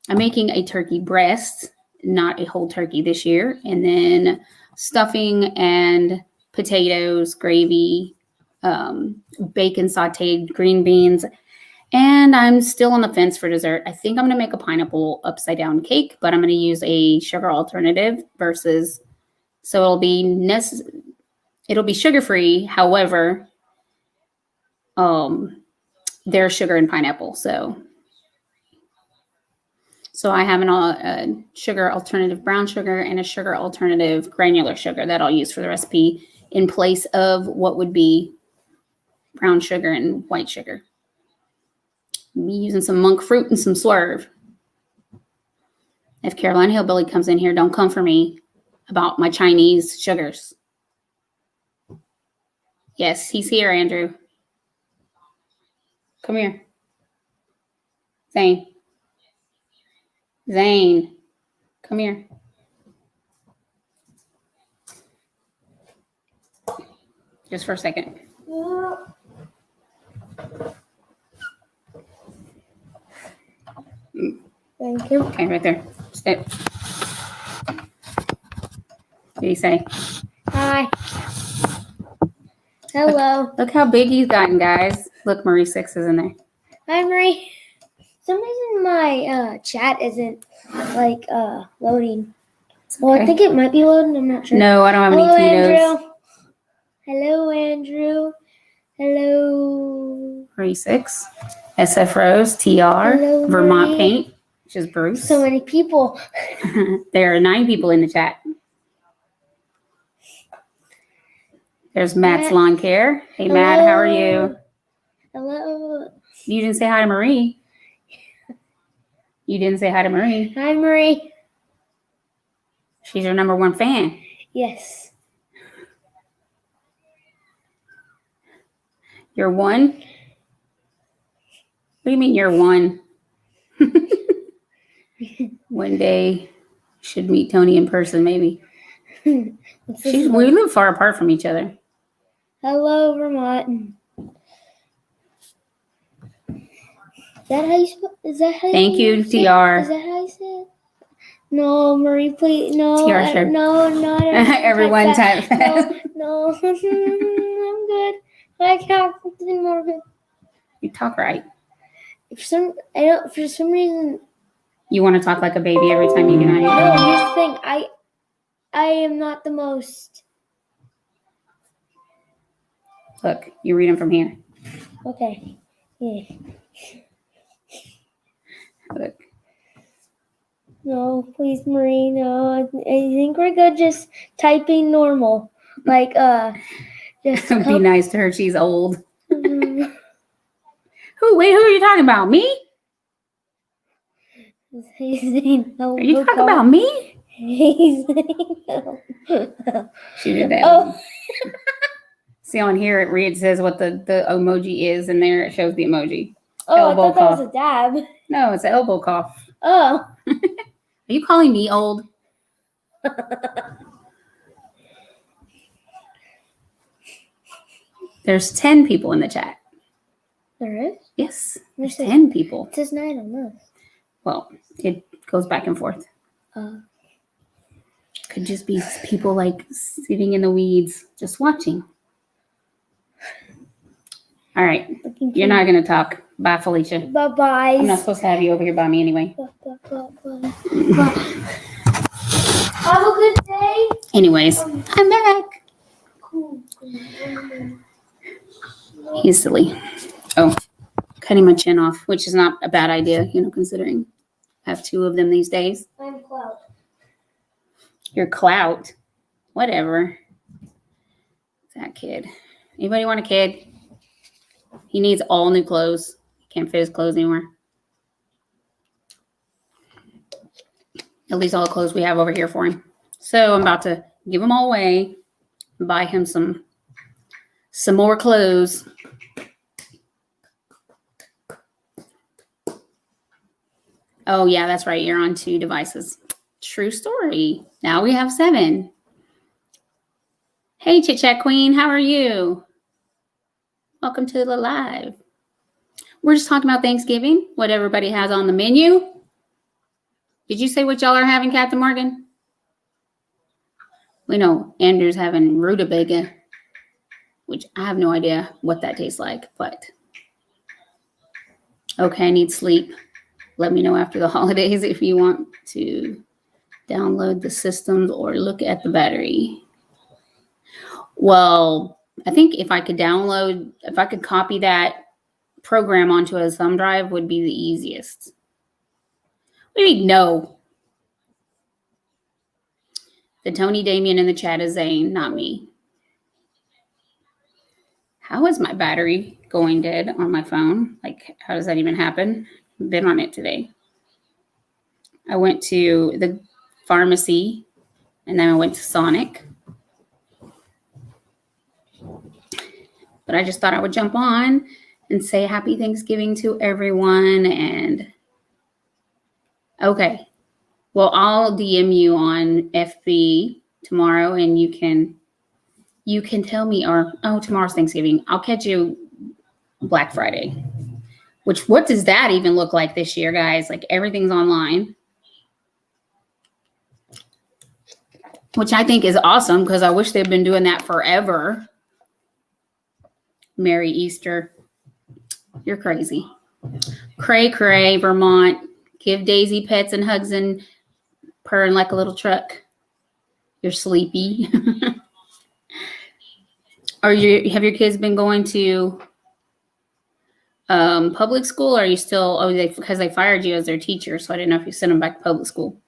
I'm making a turkey breast, not a whole turkey this year. And then stuffing and potatoes, gravy, bacon sauteed, green beans. And I'm still on the fence for dessert. I think I'm going to make a pineapple upside down cake, but I'm going to use a sugar alternative versus, so it'll be sugar-free. However, there's sugar in pineapple. So I have a sugar alternative brown sugar and a sugar alternative granular sugar that I'll use for the recipe in place of what would be brown sugar and white sugar. I'll be using some monk fruit and some swerve. If Carolina Hillbilly comes in here, don't come for me about my Chinese sugars. Yes, he's here, Andrew. Come here. Zane, come here. Just for a second. Thank you. Okay, right there. Sit. What do you say? Hi. Hello. Look how big he's gotten, guys. Look, Marie 6 is in there. Hi, Marie. For some reason my chat isn't loading. Well, I think it might be loading. I'm not sure. No, I don't have Hello, any Tito's. Andrew. Hello, Andrew. Hello. Marie 6, SF Rose, TR, Hello, Vermont Marie. Paint, which is Bruce. So many people. There are 9 people in the chat. There's Matt's Lawn Care. Hey, Matt, how are you? Hello. You didn't say hi to Marie. You didn't say hi to Marie. Hi, Marie. She's your #1 fan. Yes. You're one? What do you mean you're one? One day, you should meet Tony in person, maybe. We live far apart from each other. Hello, Vermont. Is that how you spell? Is that how? Thank you, TR. Is that how you say it? No, Marie, please, no, TR, sure. no, not Everyone type fast. No, I'm good. I can't do more good. You talk right. For some reason. You want to talk like a baby every time you get on here. No, here's the thing. I am not the most. Look, you read them from here. Okay. Yeah. Look. No, please, Marie. No, I think we're good. Just typing normal, just. Be nice to her. She's old. Mm-hmm. Who are you talking about? Me? Are you talking about me? She did that. Oh. See on here it says what the emoji is, and there it shows the emoji. Oh, elbow I thought cough. that was a dab. No, it's an elbow cough. Oh. Are you calling me old? There's 10 people in the chat. There is? Yes. There's 10 people. It says 9 on this. Well, it goes back and forth. Could just be people sitting in the weeds, just watching. All right. You're not going to talk. Bye, Felicia. Bye-bye. I'm not supposed to have you over here by me anyway. Bye. Have a good day. Anyways, I'm back. Cool. He's silly. Oh, cutting my chin off, which is not a bad idea, considering I have 2 of them these days. I'm Cloud. Your clout. Whatever. That kid. Anybody want a kid? He needs all new clothes. He can't fit his clothes anymore. At least all the clothes we have over here for him. So I'm about to give them all away and buy him some more clothes. Oh, yeah, that's right. You're on 2 devices. True story. Now we have 7. Hey, Chit Chat Queen. How are you? Welcome to the live. We're just talking about Thanksgiving, what everybody has on the menu. Did you say what y'all are having, Captain Morgan? We know Andrew's having rutabaga, which I have no idea what that tastes like, but okay, I need sleep. Let me know after the holidays if you want to download the systems or look at the battery. Well, I think if I could copy that program onto a thumb drive would be the easiest. What do you mean, no? The Tony Damien in the chat is Zane, not me. How is my battery going dead on my phone? Like, how does that even happen? I've been on it today. I went to the pharmacy and then I went to Sonic. But I just thought I would jump on and say happy Thanksgiving to everyone. And okay, well, I'll DM you on FB tomorrow and you can tell me, or, oh, tomorrow's Thanksgiving. I'll catch you Black Friday, which, what does that even look like this year, guys? Like, everything's online, which I think is awesome because I wish they've been doing that forever. Merry Easter. You're crazy. Cray, cray, Vermont. Give Daisy pets and hugs and purring like a little truck. You're sleepy. Have your kids been going to public school? Or are you still, because they fired you as their teacher, so I didn't know if you sent them back to public school.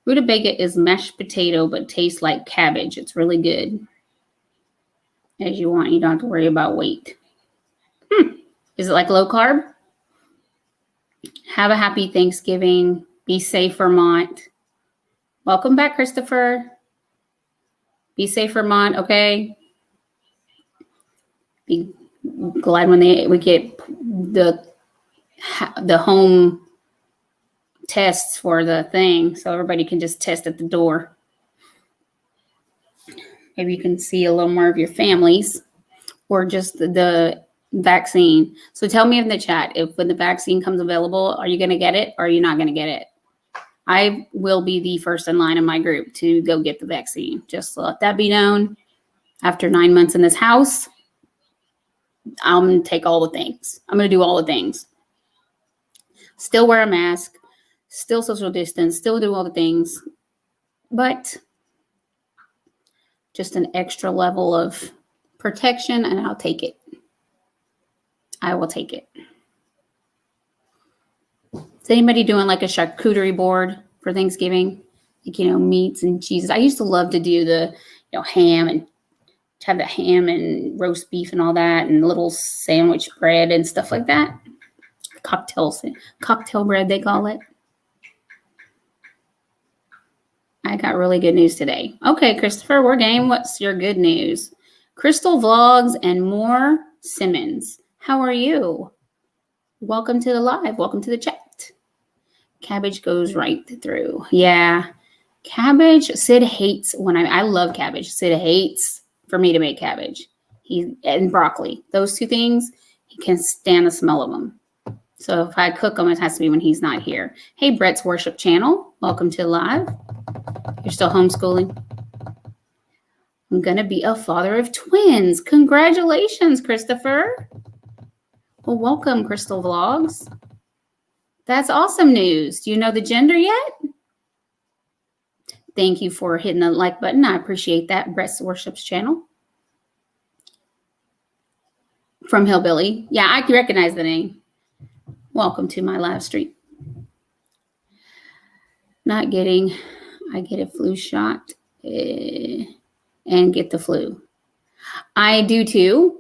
Rutabaga is mashed potato, but tastes like cabbage. It's really good. As you want, you don't have to worry about weight. Is it like low carb? Have a happy Thanksgiving. Be safe, Vermont. Welcome back, Christopher. Be safe, Vermont, okay? Be glad when we get the home tests for the thing, so everybody can just test at the door. Maybe you can see a little more of your families, or just the vaccine. So tell me in the chat, when the vaccine comes available, are you going to get it or are you not going to get it? I will be the first in line in my group to go get the vaccine. Just let that be known. After 9 months in this house, I'm going to take all the things. I'm going to do all the things. Still wear a mask, still social distance, still do all the things, but just an extra level of protection, and I'll take it. I will take it. Is anybody doing like a charcuterie board for Thanksgiving? Like, meats and cheeses. I used to love to do the, ham and have the ham and roast beef and all that, and little sandwich bread and stuff like that. Cocktail bread, they call it. I got really good news today. Okay, Christopher, we're game. What's your good news? Crystal Vlogs and more Simmons. How are you? Welcome to the live. Welcome to the chat. Cabbage goes right through. Yeah. Cabbage. Sid hates when I love cabbage. Sid hates for me to make cabbage. And broccoli. Those two things, he can stand the smell of them. So if I cook them, it has to be when he's not here. Hey, Brett's Worship Channel. Welcome to live. You're still homeschooling. I'm going to be a father of twins. Congratulations, Christopher. Well, welcome, Crystal Vlogs. That's awesome news. Do you know the gender yet? Thank you for hitting the like button. I appreciate that. Brett's Worship's channel. From Hillbilly. Yeah, I recognize the name. Welcome to my live stream. I get a flu shot and get the flu. I do too,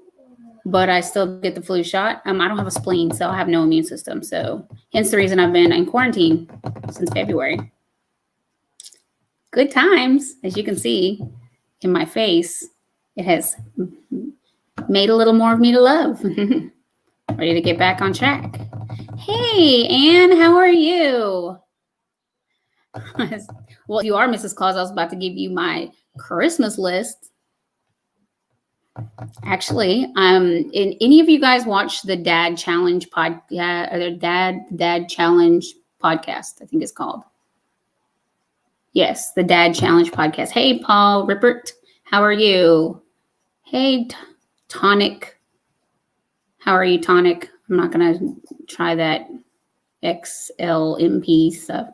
but I still get the flu shot. I don't have a spleen, so I have no immune system. So hence the reason I've been in quarantine since February. Good times, as you can see in my face. It has made a little more of me to love. Ready to get back on track. Hey, Anne, how are you? Well, if you are Mrs. Claus, I was about to give you my Christmas list. Actually, any of you guys watch the Dad Challenge podcast, or the Dad Challenge podcast, I think it's called. Yes, the Dad Challenge podcast. Hey, Paul Rippert, how are you? Hey, Tonic. How are you, Tonic? I'm not going to try that XLMP stuff.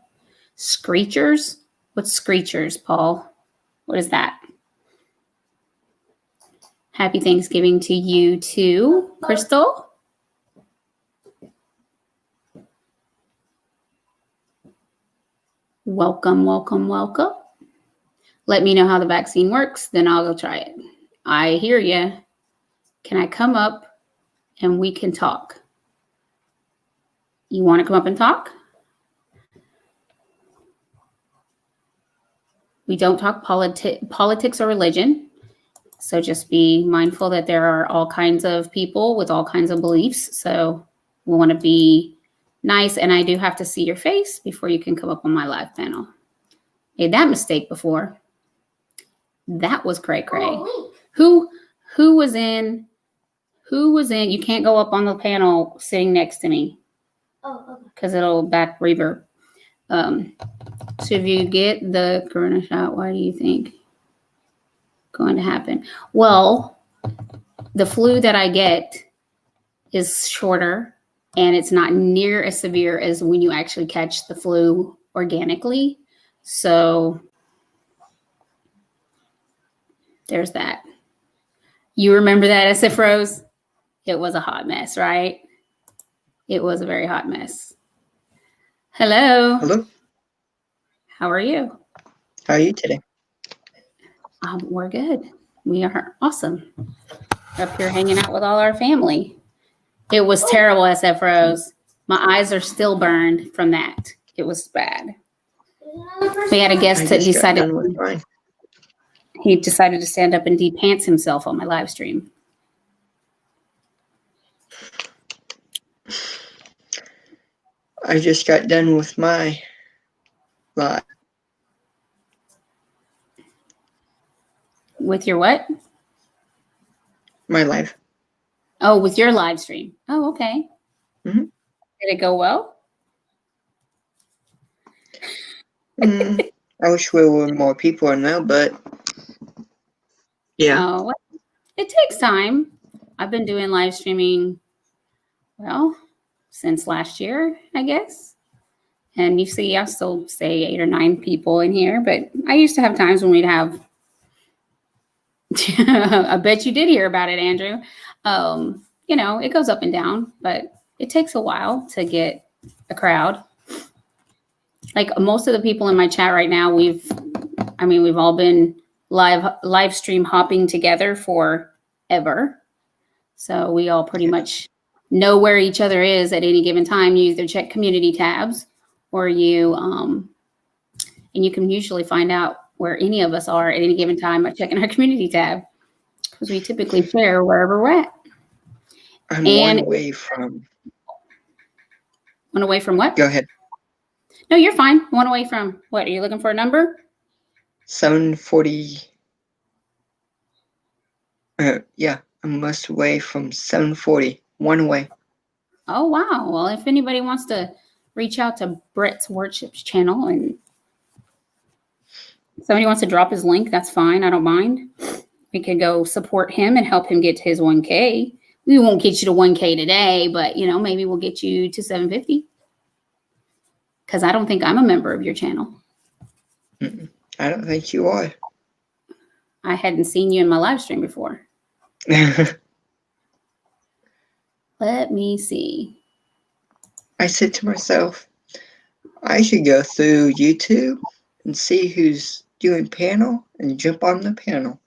Screechers? What's Screechers, Paul? What is that? Happy Thanksgiving to you too, Crystal. Welcome, welcome, welcome. Let me know how the vaccine works, then I'll go try it. I hear you. Can I come up and we can talk? You want to come up and talk? We don't talk politics or religion. So just be mindful that there are all kinds of people with all kinds of beliefs. So we want to be nice. And I do have to see your face before you can come up on my live panel. Made that mistake before. That was cray. Who was in? You can't go up on the panel sitting next to me. Oh, okay. Because it'll back reverb. So if you get the corona shot, why do you think going to happen? Well, the flu that I get is shorter and it's not near as severe as when you actually catch the flu organically. So there's that. You remember that, SF Rose? It was a hot mess, right? It was a very hot mess. Hello. Hello. How are you? How are you today? We're good. We are awesome. Up here hanging out with all our family. It was terrible, SF Rose. My eyes are still burned from that. It was bad. We had a guest that decided he decided to stand up and de-pants himself on my live stream. I just got done with my live. With your what? My live. Oh, with your live stream. Oh, okay. Mm-hmm. Did it go well? I wish there were more people in there, but yeah. Oh, well, it takes time. I've been doing live streaming, well, since last year, I guess. And you see, I still say 8 or 9 people in here, but I used to have times when we'd have, I bet you did hear about it, Andrew. It goes up and down, but it takes a while to get a crowd. Like most of the people in my chat right now, we've all been live stream hopping together forever. So we all pretty much know where each other is at any given time. You either check community tabs or you can usually find out where any of us are at any given time by checking our community tab because we typically share wherever we're at. I'm one away from. One away from what? Go ahead. No, you're fine. One away from what? Are you looking for a number? 740. Yeah, I'm almost away from 740. One away. Oh, wow. Well, if anybody wants to reach out to Brett's Worship's channel and somebody wants to drop his link, that's fine. I don't mind. We could go support him and help him get to his 1K. We won't get you to 1K today, but, maybe we'll get you to 750. Because I don't think I'm a member of your channel. I don't think you are. I hadn't seen you in my live stream before. Let me see. I said to myself, I should go through YouTube and see who's doing panel and jump on the panel.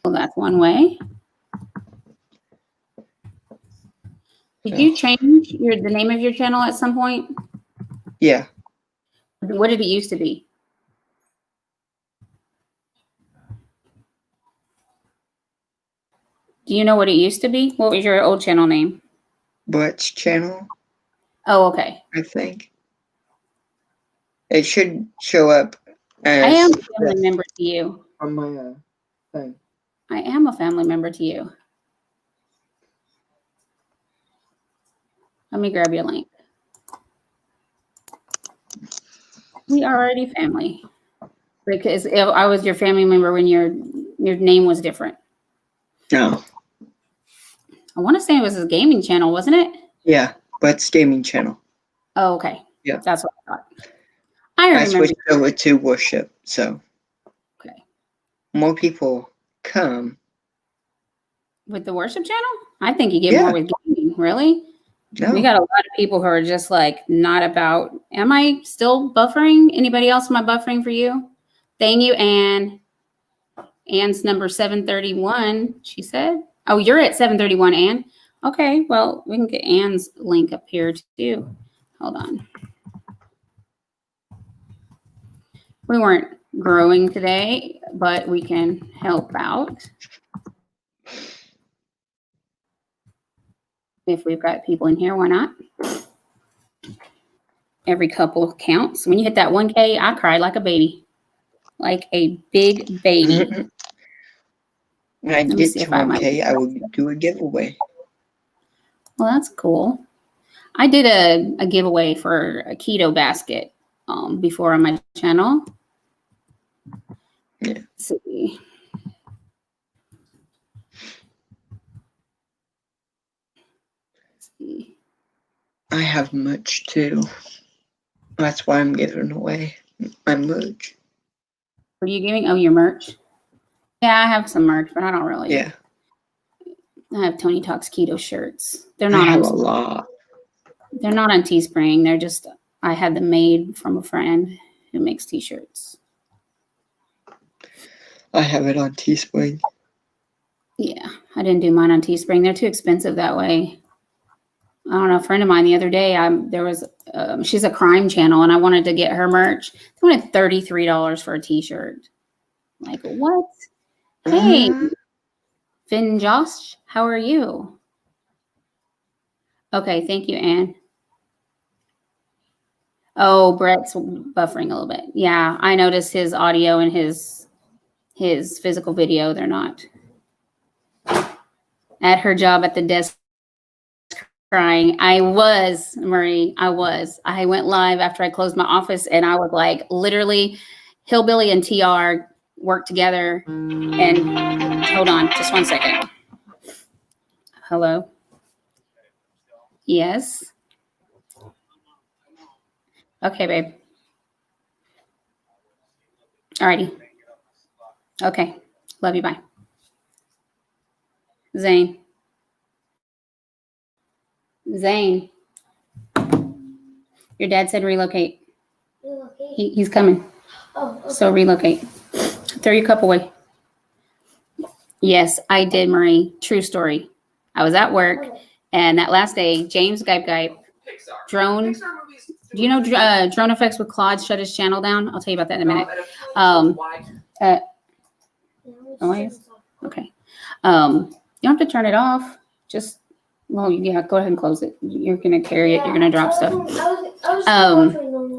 Well, that's one way. Did you change the name of your channel at some point? Yeah. What did it used to be? Do you know what it used to be? What was your old channel name? Brett's channel. Oh, okay. I think. It should show up as. I am a family member to you. On my thing. I am a family member to you. Let me grab your link. We are already family. Because if I was your family member when your name was different. No. I want to say it was his gaming channel, wasn't it? Yeah, but it's gaming channel. Oh, okay. Yeah. That's what I thought. I I remember. switched over to worship, so Okay. more people come. With the worship channel? I think you get Yeah. more with gaming. Really? No. We got a lot of people who are just like not about. Am I still buffering? Anybody else? Am I buffering for you? Thank you, Anne. Anne's number 731. She said, "Oh, you're at 731, Anne." Okay. Well, we can get Anne's link up here too. Hold on. We weren't growing today, but we can help out. If we've got people in here, why not? Every couple counts. When you hit that 1K, I cried like a baby. Like a big baby. When I me get see to if I 1K, I will do a giveaway. Well, that's cool. I did a giveaway for a keto basket before on my channel. Yeah. Let's see. I have merch too. That's why I'm giving away my merch. What are you giving? Oh, your merch? Yeah, I have some merch, but I don't really. Yeah. I have Tony Talks keto shirts. They're I not have on. a lot. They're not on Teespring. They're just. I had them made from a friend who makes t-shirts. I have it on Teespring. Yeah, I didn't do mine on Teespring. They're too expensive that way. I don't know. A friend of mine the other day, she's a crime channel, and I wanted to get her merch. They wanted $33 for a t-shirt. Like, what? Hey, Finn Josh, how are you? Okay, thank you, Anne. Oh, Brett's buffering a little bit. Yeah, I noticed his audio and his physical video. They're not. At her job at the desk crying. I was, Marie, I was. I went live after I closed my office, and I was like, literally, Hillbilly and TR worked together. And hold on, just 1 second. Hello? Yes? Okay, babe. Alrighty. Okay. Love you. Bye. Zane. Zane. Your dad said relocate. He's coming. Oh, okay. So relocate. Throw your cup away. Yes, I did, Marie. True story. I was at work, and that last day, James Gype drone. Do you know drone effects with Claude shut his channel down? I'll tell you about that in a minute. Okay. You don't have to turn it off. Just, well, yeah, go ahead and close it. You're gonna carry it. You're gonna drop stuff.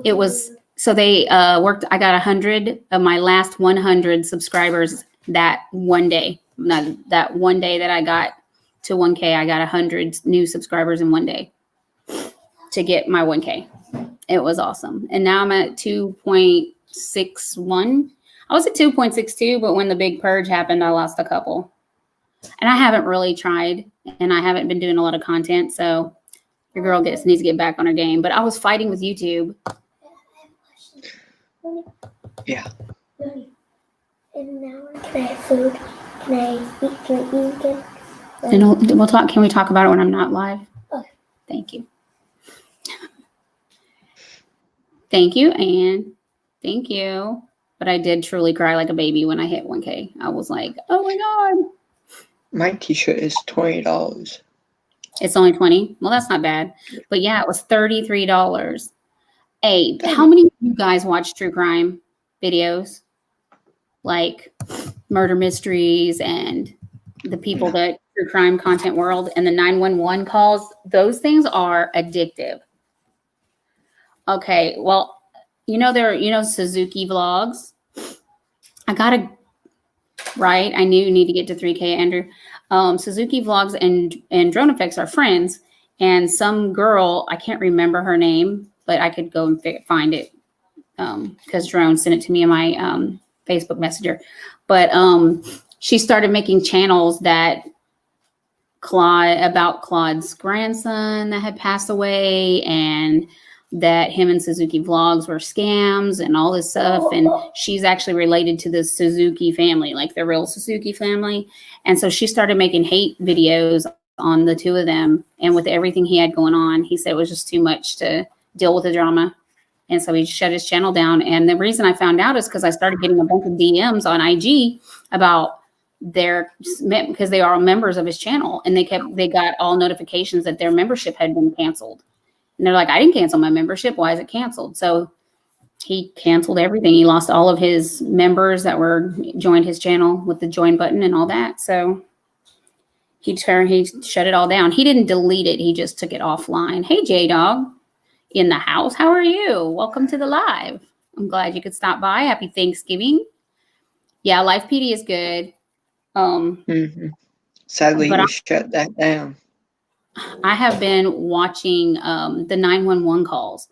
It was so they worked. I got 100 of my last 100 subscribers that one day. Not that one day that I got to 1K. I got 100 new subscribers in one day to get my 1K. It was awesome. And now I'm at 2.61. I was at 2.62, but when the big purge happened, I lost a couple. And I haven't really tried, and I haven't been doing a lot of content, so your girl needs to get back on her game. But I was fighting with YouTube. Yeah. And now can I have food? Can I eat again? And we'll talk. Can we talk about it when I'm not live? Okay. Thank you. Thank you, Anne. Thank you. But I did truly cry like a baby when I hit 1K. I was like, oh my God. My t-shirt is $20. It's only 20. Well, that's not bad. But yeah, it was $33. Hey, how many of you guys watch true crime videos? Like murder mysteries and the people that true crime content world and the 911 calls. Those things are addictive. Okay, well, Suzuki vlogs. I knew you need to get to 3K, Andrew. Suzuki vlogs and drone effects are friends. And some girl, I can't remember her name, but I could go and find it because Jerome sent it to me in my Facebook Messenger. But she started making channels that about Claude's grandson that had passed away, and that him and Suzuki vlogs were scams and all this stuff. And she's actually related to the Suzuki family, like the real Suzuki family. And so she started making hate videos on the two of them. And with everything he had going on, he said it was just too much to deal with the drama. And so he shut his channel down. And the reason I found out is because I started getting a bunch of DMs on IG about because they are members of his channel, and they got all notifications that their membership had been canceled. And they're like, I didn't cancel my membership. Why is it canceled? So he canceled everything. He lost all of his members that joined his channel with the join button and all that. So he shut it all down. He didn't delete it. He just took it offline. Hey, J-Dog in the house. How are you? Welcome to the live. I'm glad you could stop by. Happy Thanksgiving. Yeah, Live PD is good. Sadly, you shut that down. I have been watching the 911 calls.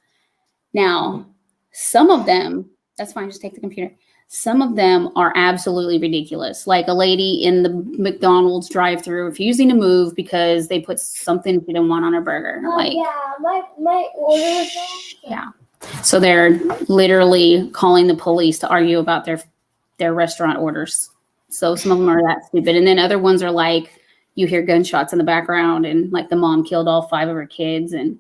Now, some of them, that's fine, just take the computer. Some of them are absolutely ridiculous. Like a lady in the McDonald's drive-thru refusing to move because they put something she didn't want on her burger. My order was wrong. Yeah. So they're literally calling the police to argue about their restaurant orders. So some of them are that stupid. And then other ones are like, you hear gunshots in the background, and like the mom killed all 5 of her kids, and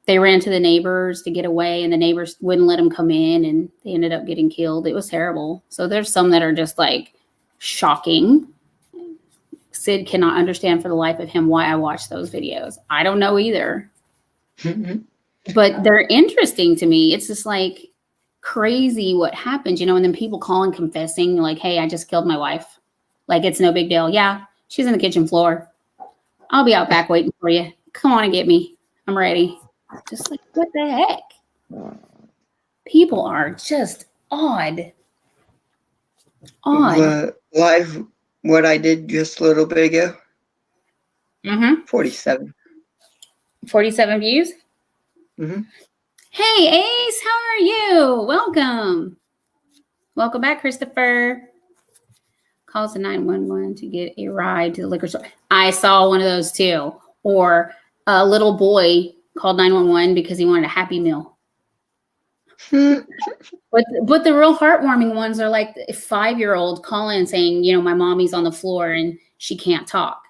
they ran to the neighbors to get away, and the neighbors wouldn't let them come in, and they ended up getting killed. It was terrible. So there's some that are just like shocking. Sid cannot understand for the life of him why I watch those videos. I don't know either. But they're interesting to me. It's just like crazy what happens, and then people calling, confessing, like, hey, I just killed my wife. Like, it's no big deal. Yeah, she's in the kitchen floor. I'll be out back waiting for you. Come on and get me. I'm ready. Just like, what the heck? People are just odd. Live, what I did just a little bit ago. 47. 47 views? Hey, Ace, how are you? Welcome. Welcome back, Christopher. Calls the 911 to get a ride to the liquor store. I saw one of those too. Or a little boy called 911 because he wanted a Happy Meal. But the real heartwarming ones are like a 5-year-old calling and saying, my mommy's on the floor and she can't talk.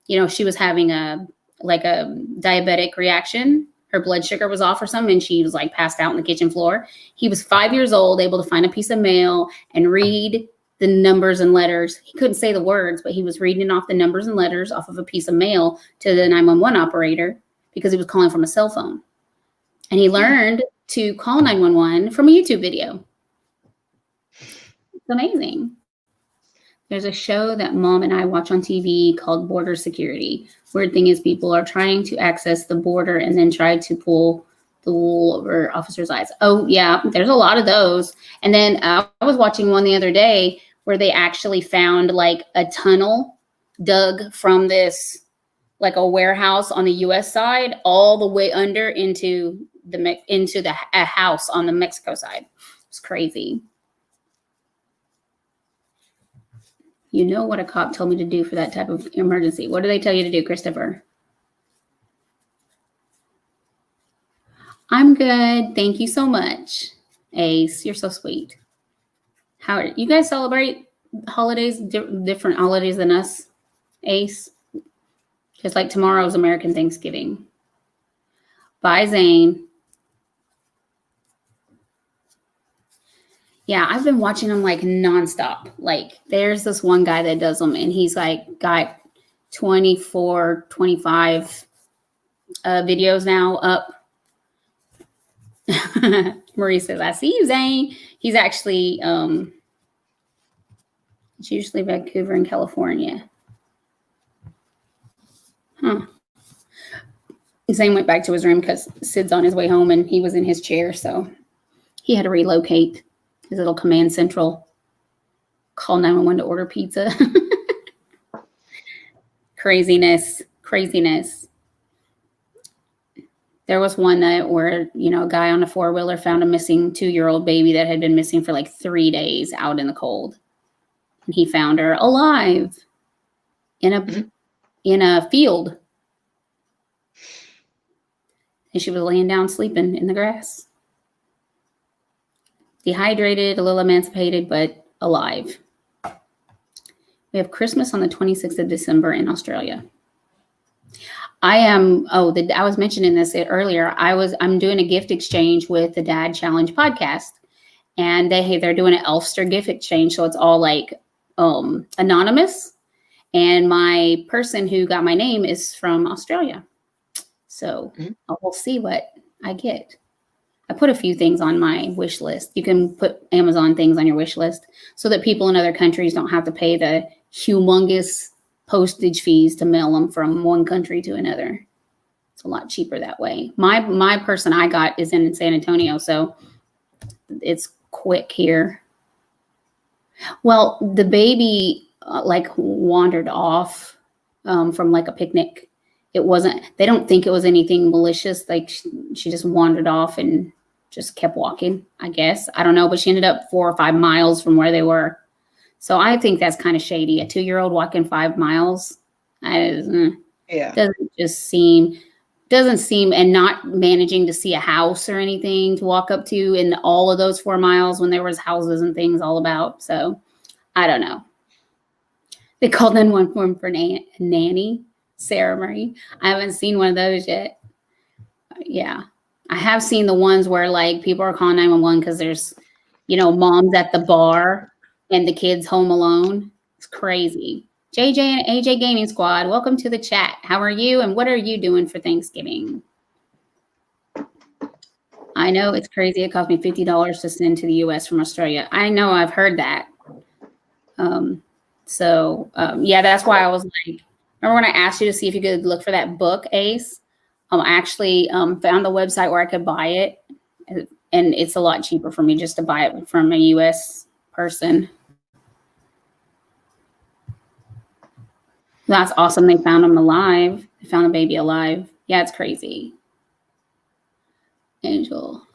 She was having a diabetic reaction. Her blood sugar was off or something, and she was like passed out on the kitchen floor. He was 5 years old, able to find a piece of mail and read the numbers and letters. He couldn't say the words, but he was reading off the numbers and letters off of a piece of mail to the 911 operator because he was calling from a cell phone. And he learned to call 911 from a YouTube video. It's amazing. There's a show that Mom and I watch on TV called Border Security. Weird thing is people are trying to access the border and then try to pull the wool over officers' eyes. Oh, yeah, there's a lot of those. And then I was watching one the other day where they actually found like a tunnel dug from this, like a warehouse on the U.S. side all the way under into a house on the Mexico side. It's crazy. You know what a cop told me to do for that type of emergency. What do they tell you to do, Christopher? I'm good. Thank you so much. Ace, you're so sweet. How you guys celebrate holidays, different holidays than us, Ace? Just like tomorrow's American Thanksgiving. Bye, Zane. Yeah, I've been watching them like nonstop. Like there's this one guy that does them, and he's like got 24, 25 videos now up. Marie says, I see you, Zane. He's actually, it's usually Vancouver in California. Huh. Zane went back to his room because Sid's on his way home and he was in his chair. So he had to relocate his little command central, call 911 to order pizza. Craziness. There was one that where, a guy on a 4-wheeler found a missing 2-year-old baby that had been missing for like 3 days out in the cold. And he found her alive in a field. And she was laying down sleeping in the grass. Dehydrated, a little emancipated, but alive. We have Christmas on the 26th of December in Australia. I was mentioning this earlier. I'm doing a gift exchange with the Dad Challenge podcast, and they're doing an Elfster gift exchange. So it's all like anonymous. And my person who got my name is from Australia. So we'll see what I get. I put a few things on my wish list. You can put Amazon things on your wish list so that people in other countries don't have to pay the humongous postage fees to mail them from one country to another. It's a lot cheaper that way. My person I got is in San Antonio, so it's quick here. Well, the baby wandered off from like a picnic. They don't think it was anything malicious. Like she just wandered off and just kept walking, I guess. I don't know, but she ended up 4 or 5 miles from where they were. So I think that's kind of shady. A 2-year-old walking 5 miles. Doesn't seem, and not managing to see a house or anything to walk up to in all of those 4 miles when there was houses and things all about. So I don't know. They called 911 for nanny. Sarah Marie. I haven't seen one of those yet. Yeah. I have seen the ones where like people are calling 911 because there's, moms at the bar and the kids home alone. It's crazy. JJ and AJ Gaming Squad, welcome to the chat. How are you and what are you doing for Thanksgiving? I know it's crazy. It cost me $50 to send to the US from Australia. I know, I've heard that. That's why I was like, remember when I asked you to see if you could look for that book, Ace? I actually found the website where I could buy it. And it's a lot cheaper for me just to buy it from a U.S. person. That's awesome. They found him alive. They found the baby alive. Yeah, it's crazy. Angel.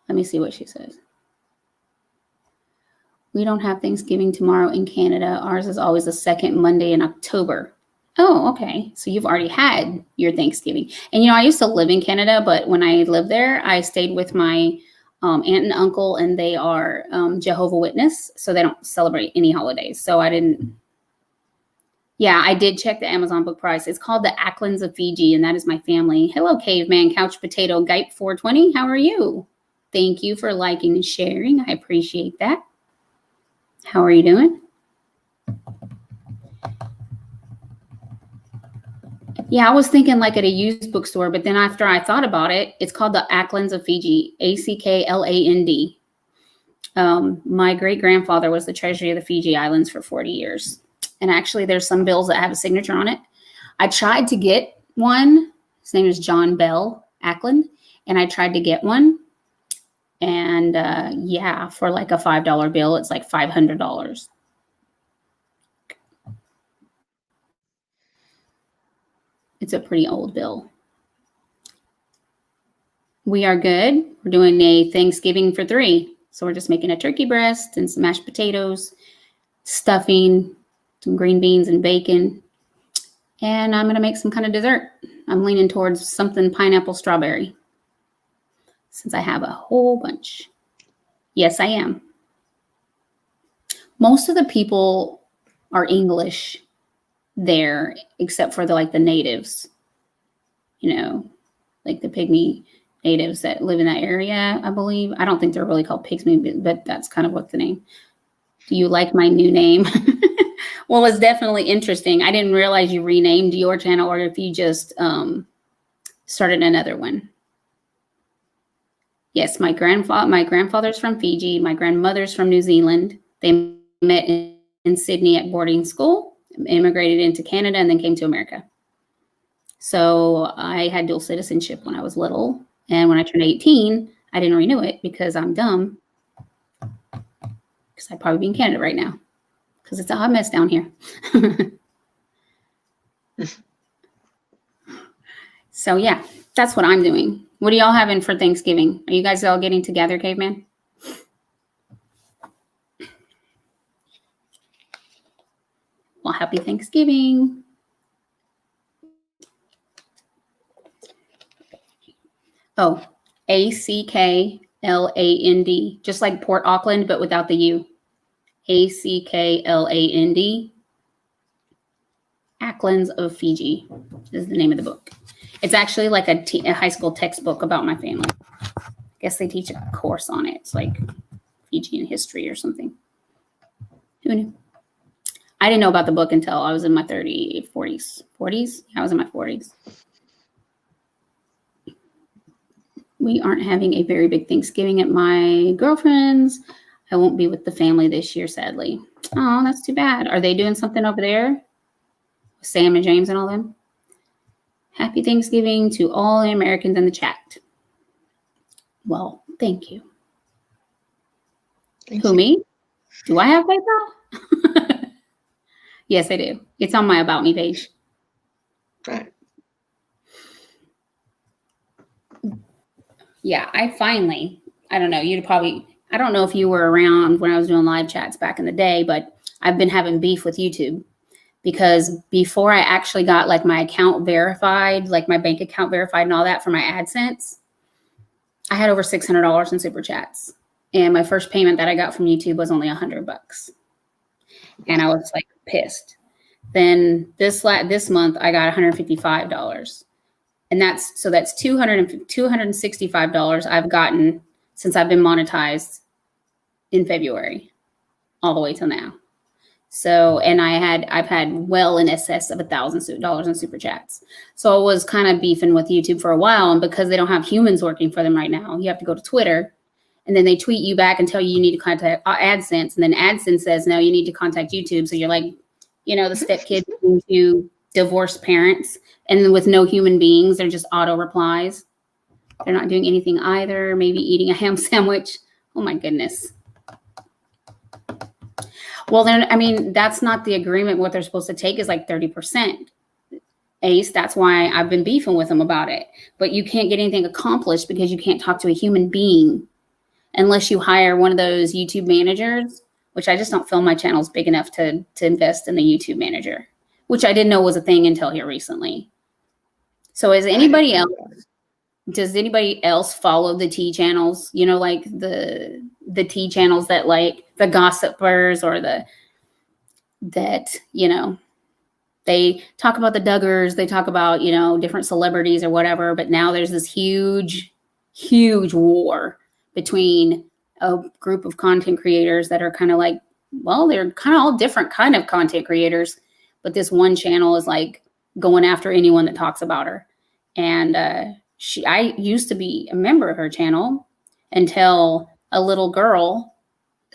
Let me see what she says. We don't have Thanksgiving tomorrow in Canada. Ours is always the second Monday in October. Oh, okay. So you've already had your Thanksgiving. And, I used to live in Canada, but when I lived there, I stayed with my aunt and uncle, and they are Jehovah's Witness. So they don't celebrate any holidays. So I didn't. Yeah, I did check the Amazon book price. It's called The Acklins of Fiji, and that is my family. Hello, Caveman, Couch Potato, Gype 420. How are you? Thank you for liking and sharing. I appreciate that. How are you doing? Yeah, I was thinking like at a used bookstore, but then after I thought about it, it's called The Acklins of Fiji, Ackland. My great-grandfather was the treasury of the Fiji Islands for 40 years. And actually, there's some bills that have a signature on it. I tried to get one. His name is John Bell Ackland. And I tried to get one. And for like a $5 bill, it's like $500. It's a pretty old bill. We are good. We're doing a Thanksgiving for 3. So we're just making a turkey breast and some mashed potatoes, stuffing, some green beans and bacon. And I'm going to make some kind of dessert. I'm leaning towards something pineapple strawberry, since I have a whole bunch. Yes, I am. Most of the people are English there, except for the natives, like the pygmy natives that live in that area, I believe. I don't think they're really called pygmy, but that's kind of what the name. Do you like my new name? Well, it's definitely interesting. I didn't realize you renamed your channel or if you just started another one. Yes, my grandfather's from Fiji. My grandmother's from New Zealand. They met in Sydney at boarding school, immigrated into Canada, and then came to America. So I had dual citizenship when I was little. And when I turned 18, I didn't renew it because I'm dumb. Because I'd probably be in Canada right now. Because it's a hot mess down here. So yeah, that's what I'm doing. What are y'all having for Thanksgiving? Are you guys all getting together, caveman? Well, happy Thanksgiving. Oh, Ackland, just like Port Auckland, but without the U. Ackland. Acklands of Fiji is the name of the book. It's actually like a high school textbook about my family. I guess they teach a course on it. It's like Fijian history or something. Who knew? I didn't know about the book until I was in my 40s. Yeah, I was in my 40s. We aren't having a very big Thanksgiving at my girlfriend's. I won't be with the family this year, sadly. Oh, that's too bad. Are they doing something over there? Sam and James and all them? Happy Thanksgiving to all the Americans in the chat. Well, thank you. Who, me? Do I have PayPal? Yes, I do. It's on my About Me page. Right. Yeah, I don't know, I don't know if you were around when I was doing live chats back in the day, but I've been having beef with YouTube because before I actually got like my account verified, like my bank account verified and all that for my AdSense, I had over $600 in super chats. And my first payment that I got from YouTube was only $100. And I was like pissed. Then this month I got $155. And that's $265 I've gotten since I've been monetized in February, all the way till now. So, and I've had well in excess of $1,000 in super chats. So I was kind of beefing with YouTube for a while, and because they don't have humans working for them right now, you have to go to Twitter, and then they tweet you back and tell you need to contact AdSense, and then AdSense says no, you need to contact YouTube. So you're like, the stepkids to divorced parents, and then with no human beings, they're just auto replies. They're not doing anything either. Maybe eating a ham sandwich. Oh my goodness. Well, then, that's not the agreement. What they're supposed to take is like 30%. Ace, that's why I've been beefing with them about it. But you can't get anything accomplished because you can't talk to a human being unless you hire one of those YouTube managers, which I just don't feel my channel's big enough to invest in the YouTube manager, which I didn't know was a thing until here recently. So does anybody else follow the T channels? Like the T channels that like the gossipers or they talk about the Duggars, they talk about, different celebrities or whatever. But now there's this huge, huge war between a group of content creators that are kind of like, well, they're kind of all different kind of content creators. But this one channel is like going after anyone that talks about her. And I used to be a member of her channel until a little girl,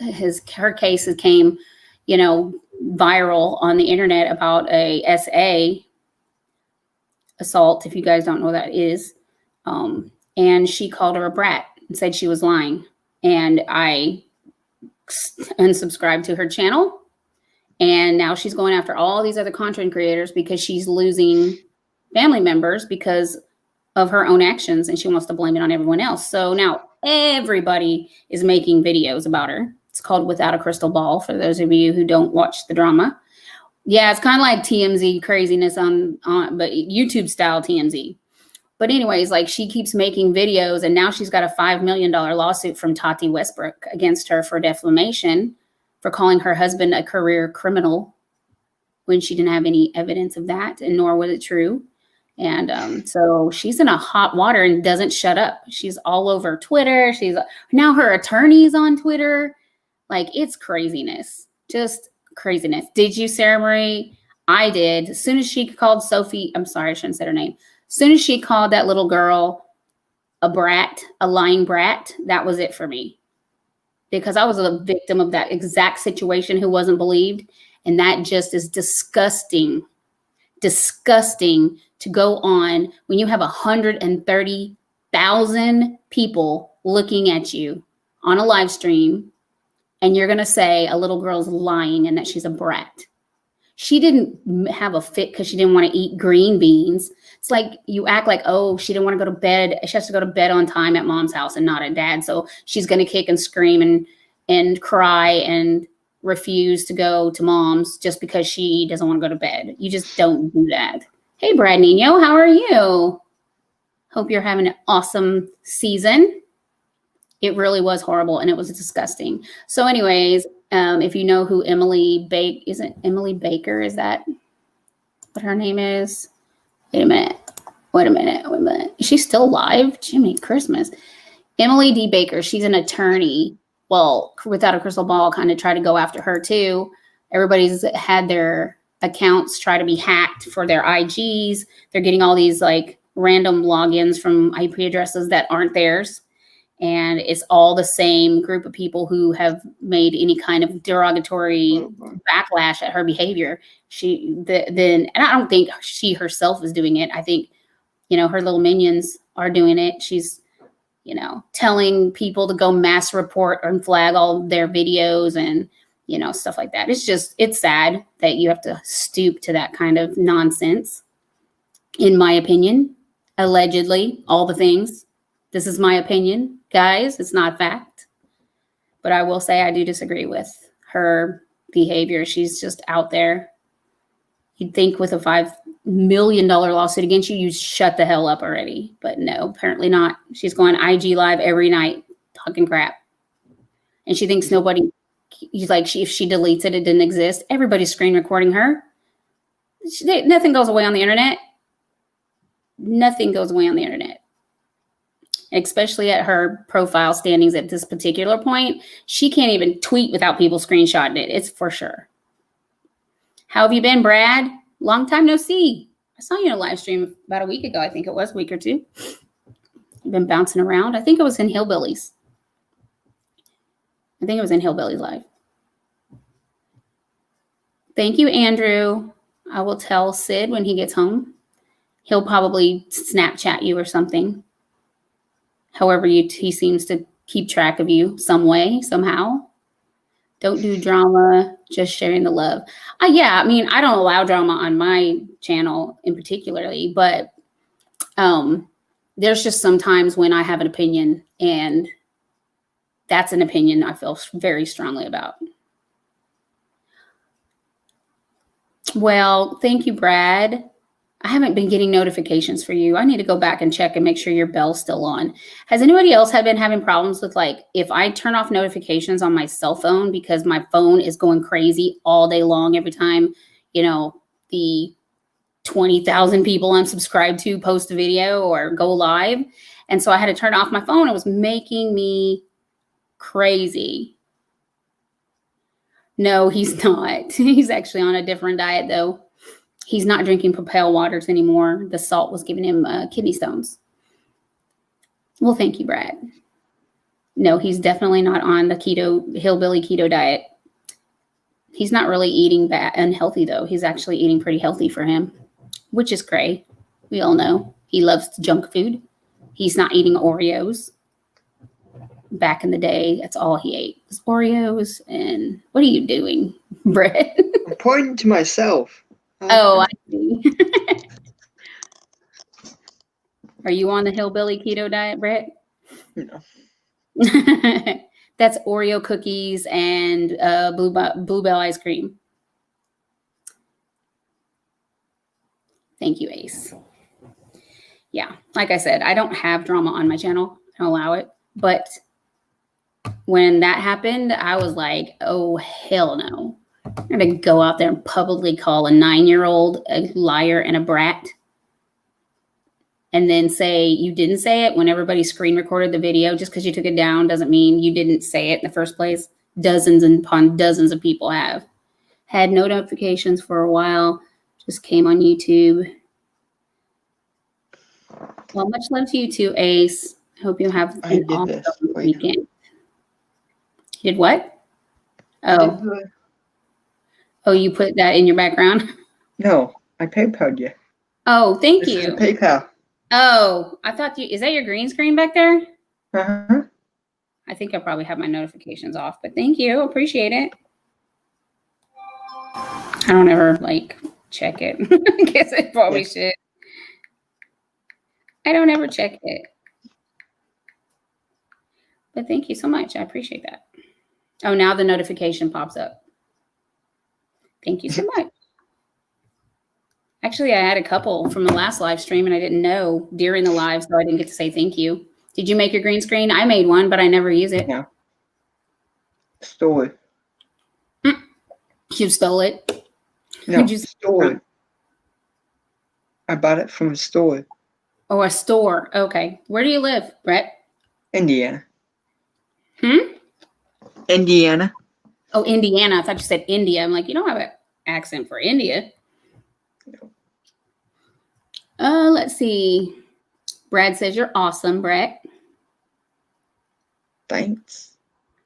her case came, viral on the internet about a SA assault, if you guys don't know what that is. And she called her a brat and said she was lying. And I unsubscribed to her channel. And now she's going after all these other content creators because she's losing family members because of her own actions, and she wants to blame it on everyone else. So now everybody is making videos about her. It's called Without a Crystal Ball, for those of you who don't watch the drama. Yeah, it's kind of like TMZ craziness but YouTube style TMZ. But anyways, like she keeps making videos, and now she's got a $5 million lawsuit from Tati Westbrook against her for defamation for calling her husband a career criminal when she didn't have any evidence of that, and nor was it true. And so she's in a hot water and doesn't shut up. She's all over Twitter. Now her attorney's on Twitter. Like, it's craziness, just craziness. Did you, Sarah Marie? I did. As soon as she called Sophie, I'm sorry, I shouldn't say her name. As soon as she called that little girl a brat, a lying brat, that was it for me. Because I was a victim of that exact situation who wasn't believed. And that just is disgusting. Disgusting to go on when you have 130,000 people looking at you on a live stream, and you're going to say a little girl's lying and that she's a brat. She didn't have a fit because she didn't want to eat green beans. It's like you act like, oh, she didn't want to go to bed. She has to go to bed on time at mom's house and not at dad's. So she's going to kick and scream and cry and refuse to go to mom's just because she doesn't want to go to bed. You just don't do that. Hey, Brad Nino, how are you? Hope you're having an awesome season. It really was horrible and it was disgusting. So anyways, if you know who Emily isn't Emily Baker? Is that what her name is? Wait a minute. Is she still alive? Jimmy Christmas. Emily D. Baker. She's an attorney. Well, without a crystal ball, kind of try to go after her too. Everybody's had their accounts try to be hacked for their IGs. They're getting all these like random logins from IP addresses that aren't theirs. And it's all the same group of people who have made any kind of derogatory backlash at her behavior. And I don't think she herself is doing it. I think, her little minions are doing it. She's, telling people to go mass report and flag all their videos and, stuff like that. It's sad that you have to stoop to that kind of nonsense, in my opinion. Allegedly, all the things. This is my opinion, guys. It's not fact. But I will say I do disagree with her behavior. She's just out there. You'd think with a $5 million lawsuit against you, you'd shut the hell up already. But no, apparently not. She's going IG live every night, talking crap. And she thinks nobody, if she deletes it, it didn't exist. Everybody's screen recording her. Nothing goes away on the internet. Nothing goes away on the internet. Especially at her profile standings at this particular point. She can't even tweet without people screenshotting it. It's for sure. How have you been, Brad? Long time no see. I saw you in a live stream about a week ago. I think it was a week or two. You've been bouncing around. I think it was in Hillbillies. Live. Thank you, Andrew. I will tell Sid when he gets home. He'll probably Snapchat you or something. However, he seems to keep track of you some way, somehow. Don't do drama, just sharing the love. I don't allow drama on my channel in particularly, but there's just some times when I have an opinion, and that's an opinion I feel very strongly about. Well, thank you, Brad. I haven't been getting notifications for you. I need to go back and check and make sure your bell's still on. Has anybody else been having problems with, if I turn off notifications on my cell phone because my phone is going crazy all day long every time, the 20,000 people I'm subscribed to post a video or go live. And so I had to turn off my phone. It was making me crazy. No, he's not. He's actually on a different diet, though. He's not drinking Propel waters anymore. The salt was giving him kidney stones. Well, thank you, Brad. No, he's definitely not on the hillbilly keto diet. He's not really eating unhealthy, though. He's actually eating pretty healthy for him, which is great. We all know he loves junk food. He's not eating Oreos. Back in the day, that's all he ate was Oreos. And what are you doing, Brett? I'm pointing to myself. Oh, I see. Are you on the hillbilly keto diet, Brett? No. That's Oreo cookies and Bluebell ice cream. Thank you, Ace. Yeah, like I said, I don't have drama on my channel. I don't allow it. But when that happened, I was like, oh, hell no. I'm going to go out there and publicly call a 9-year-old a liar and a brat. And then say you didn't say it when everybody screen recorded the video. Just because you took it down doesn't mean you didn't say it in the first place. Dozens upon dozens of people have. Had no notifications for a while. Just came on YouTube. Well, much love to you too, Ace. I hope you have an awesome weekend. You did what? Oh. Oh, you put that in your background? No, I PayPal'd you. Oh, thank you. This is a PayPal. Oh, I thought is that your green screen back there? Uh-huh. I think I probably have my notifications off, but thank you. Appreciate it. I don't ever like check it. I guess I probably should. I don't ever check it. But thank you so much. I appreciate that. Oh, now the notification pops up. Thank you so much. Actually, I had a couple from the last live stream and I didn't know during the live, so I didn't get to say thank you. Did you make your green screen? I made one, but I never use it. Yeah. Stole it. You stole it? No, Who'd you stole it. I bought it from a store. Oh, a store. Okay. Where do you live, Brett? Indiana. Hmm? Indiana. Oh, Indiana. I thought you said India. I'm like, you don't have an accent for India. Let's see. Brad says you're awesome, Brett. Thanks.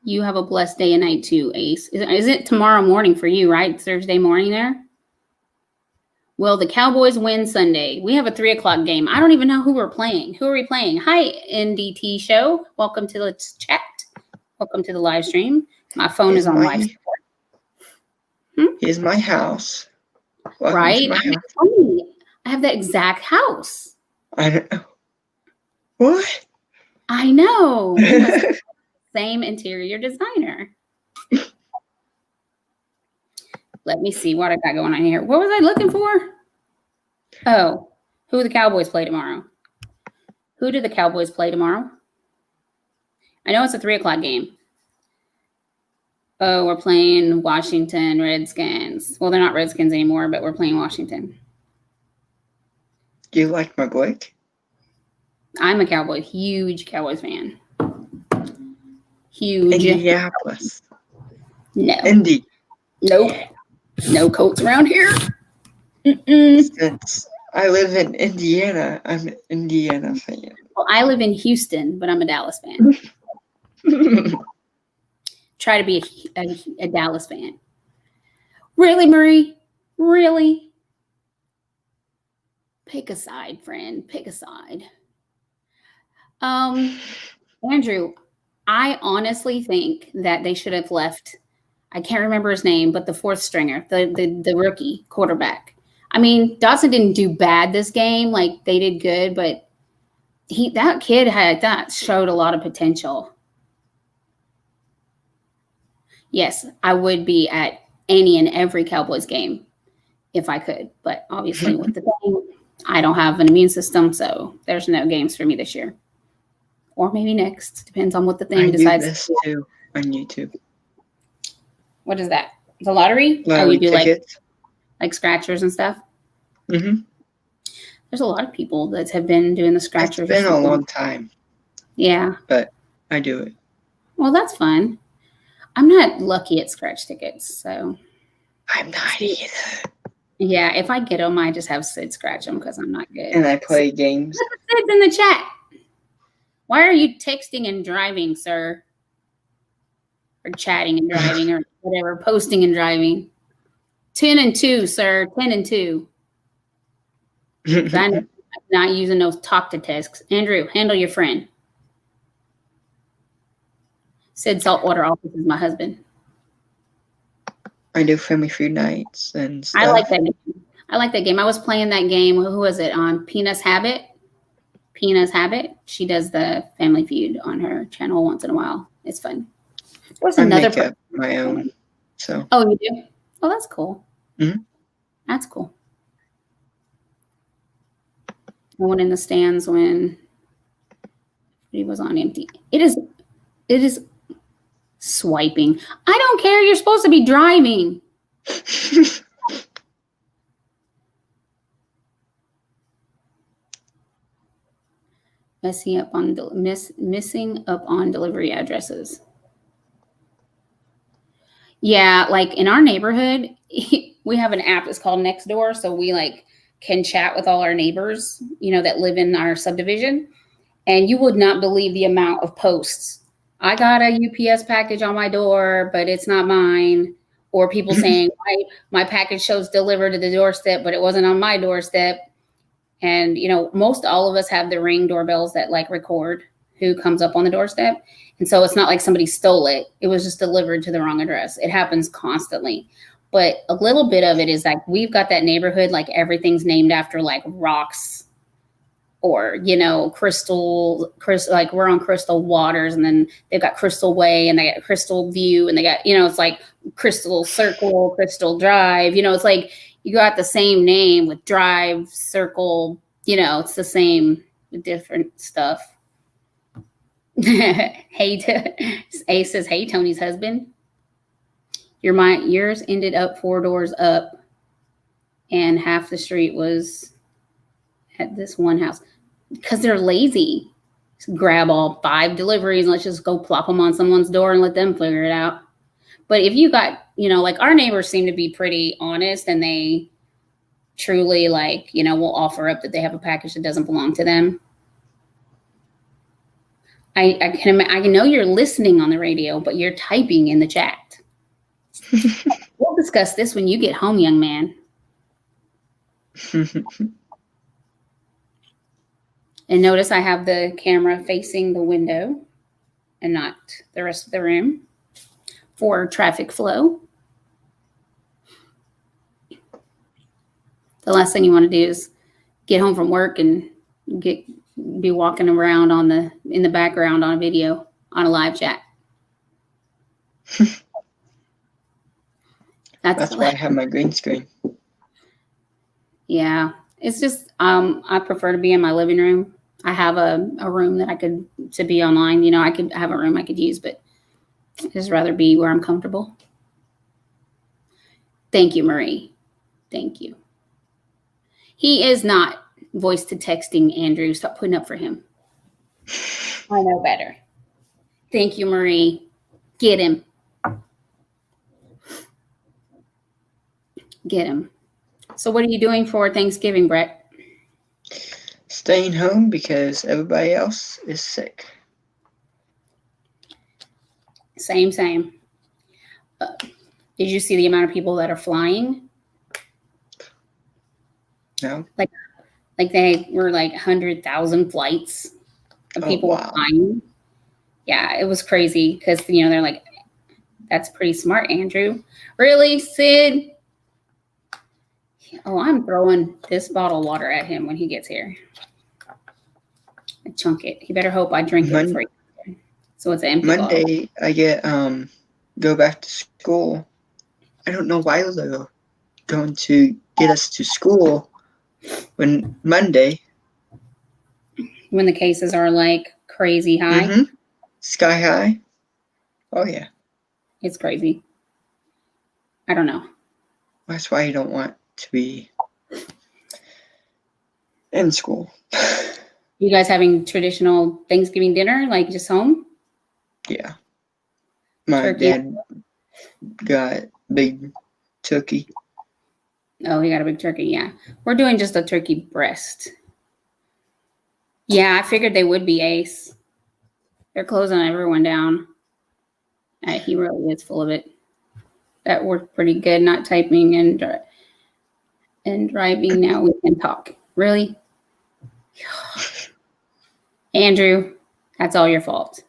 You have a blessed day and night too, Ace. Is it tomorrow morning for you, right? Thursday morning there? Will the Cowboys win Sunday? We have a 3:00 game. I don't even know who we're playing. Who are we playing? Hi, NDT show. Welcome to the chat. Welcome to the live stream. My phone is on live support. Here's my house. Welcome Right? to my house. I have that exact house. I don't know. What? I know. Same interior designer. Let me see what I got going on here. What was I looking for? Oh, who the Cowboys play tomorrow? Who do the Cowboys play tomorrow? I know it's a 3:00 game. Oh, we're playing Washington Redskins. Well, they're not Redskins anymore, but we're playing Washington. Do you like my book? I'm a huge Cowboys fan. Huge. Indianapolis. No. Indy. Nope. No Colts around here. Since I live in Indiana, I'm an Indiana fan. Well, I live in Houston, but I'm a Dallas fan. Try to be a Dallas fan. Really, Marie? Really? Pick a side, friend. Pick a side. Andrew, I honestly think that they should have left. I can't remember his name, but the fourth stringer, the rookie quarterback. I mean, Dotson didn't do bad this game. Like, they did good, but that kid showed a lot of potential. Yes, I would be at any and every Cowboys game if I could. But obviously with the game, I don't have an immune system, so there's no games for me this year. Or maybe next. Depends on what the thing decides. I do this too on YouTube. What is that? The lottery? Lottery you do tickets. like scratchers and stuff? Mm-hmm. There's a lot of people that have been doing the scratchers. It's been a long time. Yeah. But I do it. Well, that's fun. I'm not lucky at scratch tickets, so. I'm not either. Yeah, if I get them, I just have Sid scratch them because I'm not good. And I play games. Sid's in the chat. Why are you texting and driving, sir? Or chatting and driving or whatever, posting and driving. 10 and 2, sir. 10 and 2. I'm not using those talk to texts. Andrew, handle your friend. Sid Saltwater Office is my husband. I do family food nights and stuff. I like that game. I was playing that game. Who was it on? Pena's Habit. She does the Family Feud on her channel once in a while. It's fun. There's another. I make up my own. So. Oh, you do? Oh, that's cool. Mm-hmm. That's cool. I went in the stands when he was on empty. It is swiping. I don't care. You're supposed to be driving. Missing up on delivery addresses. Yeah, like in our neighborhood, we have an app that's called Nextdoor, so we can chat with all our neighbors, that live in our subdivision. And you would not believe the amount of posts. I got a UPS package on my door, but it's not mine. Or people saying my package shows delivered to the doorstep, but it wasn't on my doorstep. And, most all of us have the Ring doorbells that record who comes up on the doorstep. And so it's not like somebody stole it. It was just delivered to the wrong address. It happens constantly. But a little bit of it is like we've got that neighborhood, like everything's named after like rocks or, you know, crystal, like we're on Crystal Waters, and then they've got Crystal Way and they got Crystal View and they got, you know, it's like Crystal Circle, Crystal Drive, you know, it's like you got the same name with Drive, Circle, you know, it's the same with different stuff. Ace says, hey, Tony's husband. Yours ended up 4 doors up and half the street was at this one house because they're lazy. Just grab all 5 deliveries and let's just go plop them on someone's door and let them figure it out. But if you got, you know, like our neighbors seem to be pretty honest and they truly like, you know, will offer up that they have a package that doesn't belong to them. I know you're listening on the radio, but you're typing in the chat. We'll discuss this when you get home, young man. And notice I have the camera facing the window and not the rest of the room for traffic flow. The last thing you want to do is get home from work and be walking around in the background on a video on a live chat. That's why I have my green screen. Yeah, it's just I prefer to be in my living room. I have a room that I could to be online. You know, I could have a room I could use, but I'd just rather be where I'm comfortable. Thank you, Marie. Thank you. He is not voice to texting, Andrew. Stop putting up for him. I know better. Thank you, Marie. Get him. Get him. So what are you doing for Thanksgiving, Brett? Staying home because everybody else is sick. Same. Did you see the amount of people that are flying? No. Like they were like 100,000 flights of people flying. Yeah, it was crazy because, you know, they're like, that's pretty smart, Andrew. Really, Sid? Oh, I'm throwing this bottle of water at him when he gets here. I chunk it. He better hope I drink it for you. So it's an empty Monday, bottle. I get go back to school. I don't know why they're going to get us to school when Monday. When the cases are like crazy high. Mm-hmm. Sky high. Oh, yeah. It's crazy. I don't know. That's why you don't want to be in school. You guys having traditional Thanksgiving dinner, like just home? Yeah. My Turkey. dad got big turkey. Oh, he got a big turkey, yeah. We're doing just a turkey breast. Yeah, I figured they would be, Ace. They're closing everyone down. He really is full of it. That worked pretty good, not typing and driving. Now we can talk. Really? Andrew, that's all your fault.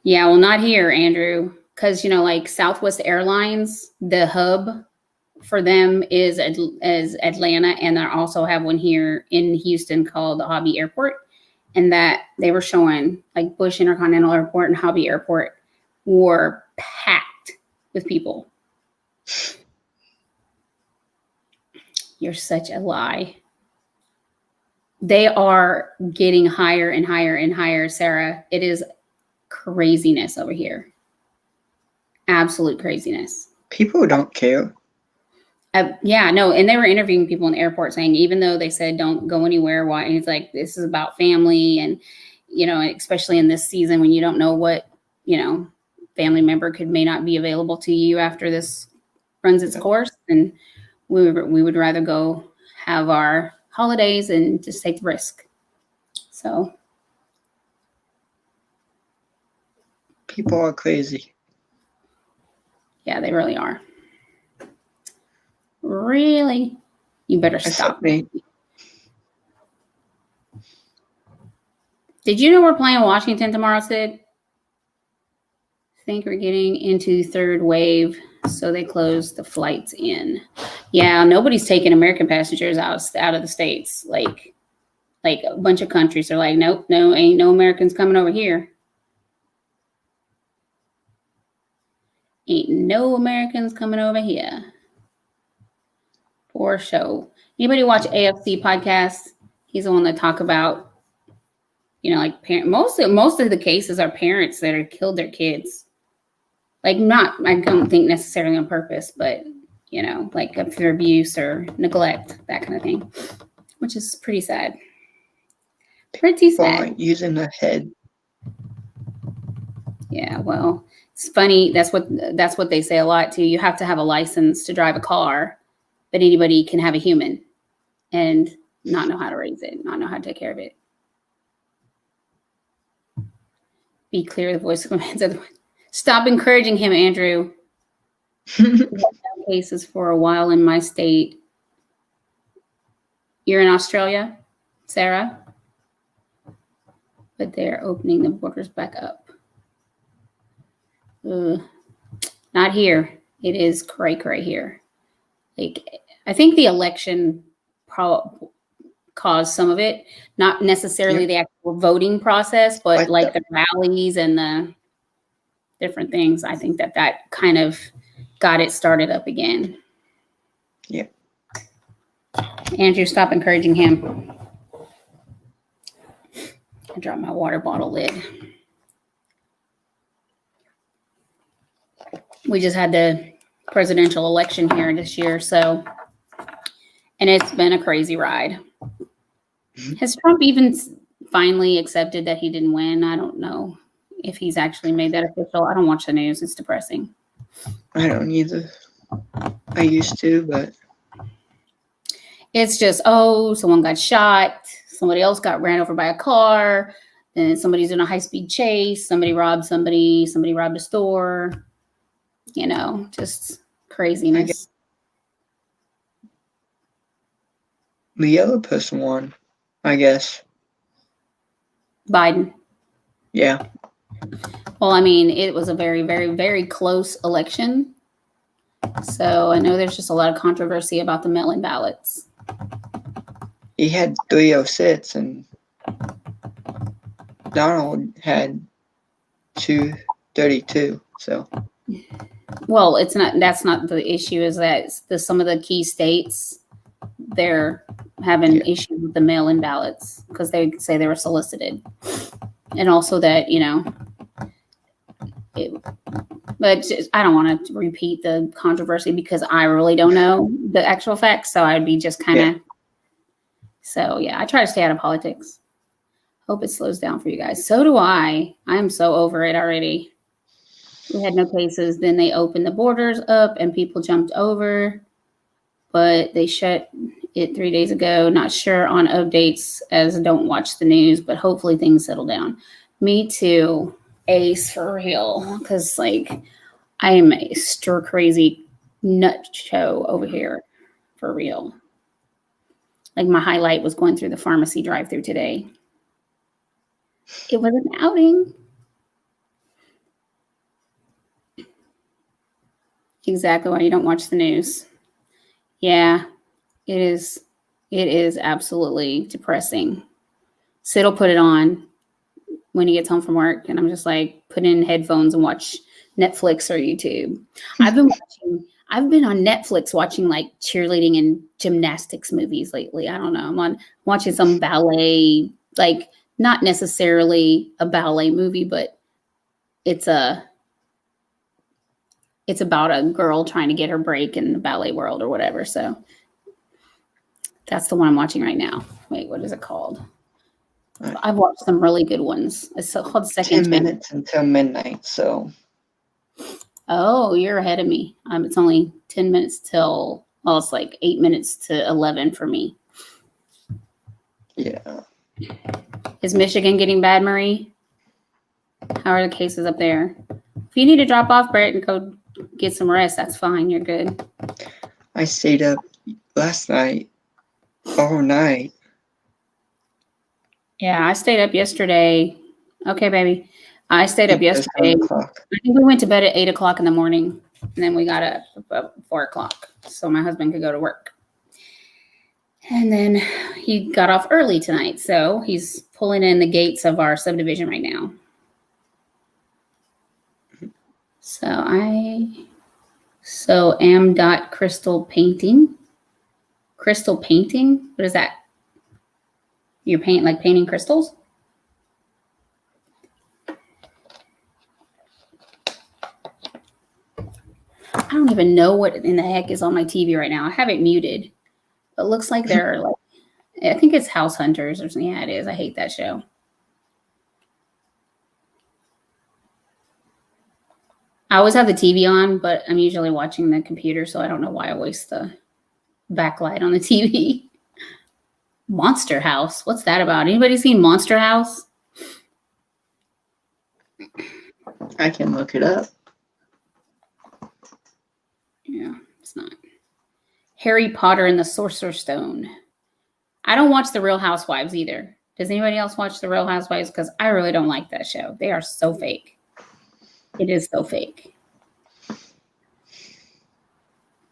Yeah, well, not here, Andrew, because, you know, like Southwest Airlines, the hub for them is Atlanta, and they also have one here in Houston called the Hobby Airport, and that they were showing like Bush Intercontinental Airport and Hobby Airport were packed with people. You're such a lie. They are getting higher and higher and higher, Sarah. It is craziness over here. Absolute craziness. People don't care. Yeah, no, and they were interviewing people in the airport saying, even though they said don't go anywhere, why? And it's like, this is about family, and, you know, especially in this season when you don't know what, you know, family member may not be available to you after this runs its course, and we would rather go have our holidays and just take the risk. So people are crazy. Yeah, they really are. Really? You better stop. Me. Did you know we're playing Washington tomorrow, Sid? think we're getting into third wave, so they closed the flights in. Yeah, nobody's taking American passengers out of the States. Like a bunch of countries are like, nope, no, ain't no Americans coming over here. Ain't no Americans coming over here. For show. Anybody watch AFC podcast? He's the one that talk about, like most of the cases are parents that are killed their kids. Like I don't think necessarily on purpose, but like for abuse or neglect, that kind of thing, which is pretty sad. Pretty sad. Using the head. Yeah, well, it's funny. That's what they say a lot too. You have to have a license to drive a car, but anybody can have a human and not know how to raise it, not know how to take care of it. Be clear, the voice of command. Stop encouraging him, Andrew. Cases for a while in my state. You're in Australia, Sarah? But they're opening the borders back up. Not here. It is cray here. Like, I think the election caused some of it, not necessarily the actual voting process, but like the rallies and the different things. I think that kind of got it started up again. Yeah. Andrew, stop encouraging him. I dropped my water bottle lid. We just had the presidential election here this year, and it's been a crazy ride. Has Trump even finally accepted that he didn't win? I don't know if he's actually made that official. I don't watch the news. It's depressing. I don't either. I used to, but it's just, someone got shot. Somebody else got ran over by a car. Then somebody's in a high-speed chase. Somebody robbed a store. Just craziness. The yellow person won, I guess. Biden. Yeah. Well, I mean, it was a very, very, very close election. So I know there's just a lot of controversy about the mail-in ballots. He had 306 and Donald had 232. So. Well, that's not the issue, is that some of the key states, they're having issues with the mail-in ballots because they say they were solicited. And also that, but I don't want to repeat the controversy because I really don't know the actual facts. So I'd be just kind of, I try to stay out of politics. Hope it slows down for you guys. So do I. I'm so over it already. We had no cases. Then they opened the borders up and people jumped over, but they shut it 3 days ago. Not sure on updates as I don't watch the news, but hopefully things settle down. Me too. Ace for real. Because I am a stir crazy nut show over here for real. Like my highlight was going through the pharmacy drive-through today. It was an outing. Exactly why you don't watch the news. Yeah, it is. It is absolutely depressing. Sid will put it on when he gets home from work, and I'm just like, put in headphones and watch Netflix or YouTube. I've been on Netflix watching like cheerleading and gymnastics movies lately. I don't know. I'm watching some ballet, like not necessarily a ballet movie, but it's about a girl trying to get her break in the ballet world or whatever. So that's the one I'm watching right now. Wait, what is it called? I've watched some really good ones. It's called Second 10 minutes until midnight, so. Oh, you're ahead of me. It's only 10 minutes till, well, it's like 8 minutes to 11 for me. Yeah. Is Michigan getting bad, Marie? How are the cases up there? If you need to drop off, Brett, and go get some rest, that's fine. You're good. I stayed up last night, all night. Yeah, I stayed up yesterday. Okay, baby. I stayed up It's yesterday. 7:00. I think we went to bed at 8 o'clock in the morning, and then we got up about 4 o'clock so my husband could go to work. And then he got off early tonight, so he's pulling in the gates of our subdivision right now. So am dot crystal painting. Crystal painting? What is that? You're painting crystals? I don't even know what in the heck is on my TV right now. I have it muted. It looks like they're like, I think it's House Hunters or something. Yeah, it is. I hate that show. I always have the TV on, but I'm usually watching the computer, so I don't know why I waste the backlight on the TV. Monster House. What's that about? Anybody seen Monster House? I can look it up. Yeah, it's not. Harry Potter and the Sorcerer's Stone. I don't watch The Real Housewives either. Does anybody else watch The Real Housewives? Because I really don't like that show. They are so fake. It is so fake.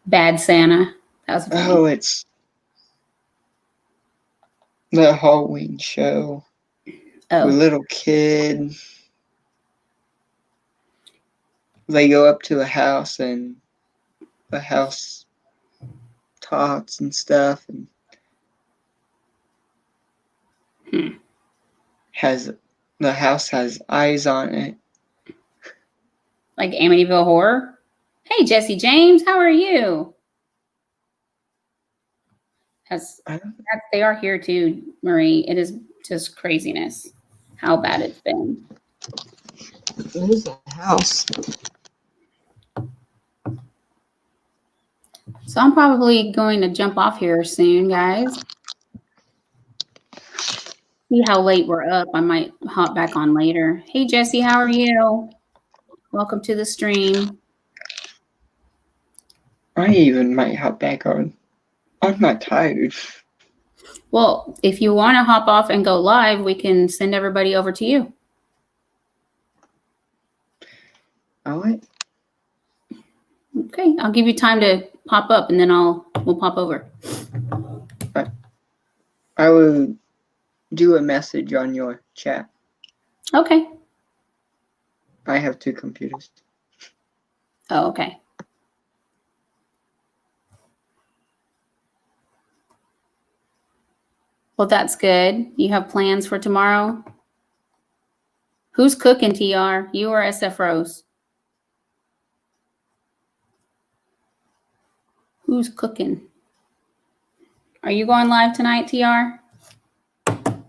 Bad Santa. That was funny. Oh, it's the Halloween show. Oh. The little kid. They go up to a house and the house talks and stuff and the house has eyes on it. Like Amityville Horror? Hey, Jesse James, how are you? They are here too, Marie. It is just craziness how bad it's been. There's a house. So I'm probably going to jump off here soon, guys. See how late we're up. I might hop back on later. Hey, Jesse, how are you? Welcome to the stream. I even might hop back on. I'm not tired. Well, if you want to hop off and go live, we can send everybody over to you. All right. Okay, I'll give you time to pop up, and then we'll pop over. I will do a message on your chat. Okay. I have 2 computers. Oh, okay. Well, that's good. You have plans for tomorrow? Who's cooking, TR? You or SF Rose? Who's cooking? Are you going live tonight, TR?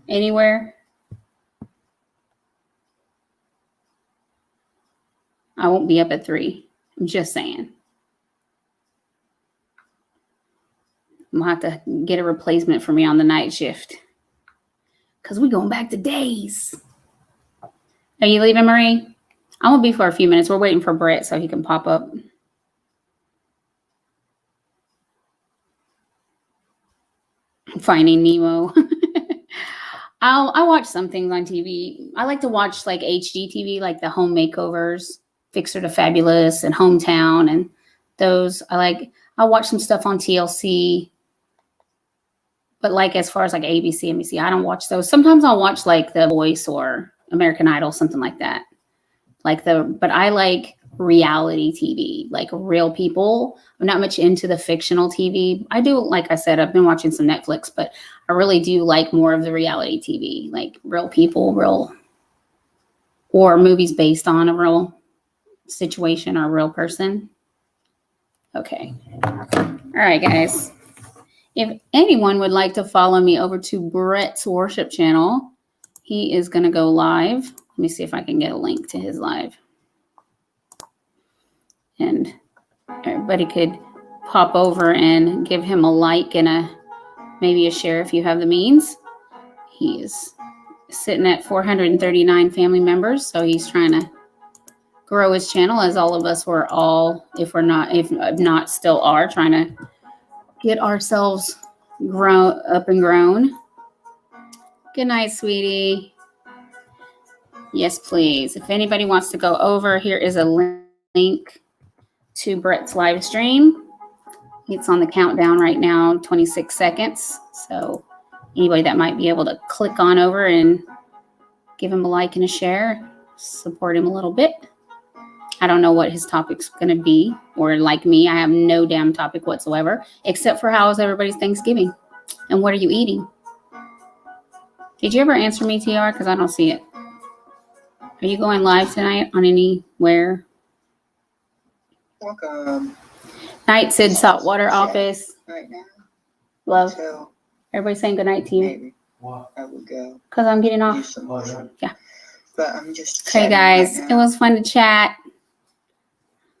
Anywhere? I won't be up at 3. I'm just saying. I'm going to have to get a replacement for me on the night shift. Because we're going back to days. Are you leaving, Marie? I'm going to be for a few minutes. We're waiting for Brett so he can pop up. Finding Nemo. I watch some things on TV. I like to watch like HD TV, like the home makeovers, Fixer to Fabulous and Hometown and those. I watch some stuff on TLC. But like as far as like ABC, NBC, I don't watch those. Sometimes I'll watch like The Voice or American Idol, something like that. But I like reality TV, like real people. I'm not much into the fictional TV. I do, like I said, I've been watching some Netflix, but I really do like more of the reality TV, like real people, or movies based on a real situation or a real person. Okay. All right, guys. If anyone would like to follow me over to Brett's worship channel, he is going to go live. Let me see if I can get a link to his live. And everybody could pop over and give him a like and maybe a share if you have the means. He is sitting at 439 family members, so he's trying to grow his channel, as all of us were all, if not still are, trying to get ourselves grown. Good night, sweetie. Yes, please. If anybody wants to go over, here is a link to Brett's live stream. It's on the countdown right now, 26 seconds. So anybody that might be able to click on over and give him a like and a share, support him a little bit. I don't know what his topic's going to be, or like me, I have no damn topic whatsoever, except for how is everybody's Thanksgiving and what are you eating? Did you ever answer me, TR? Because I don't see it. Are you going live tonight on anywhere? Welcome. Night said saltwater office. Right now. Love. Until Everybody saying good night to you. maybe I will go Because I'm getting do off. some. Yeah. But I'm just. Okay, chatting guys. right It now. was fun to chat.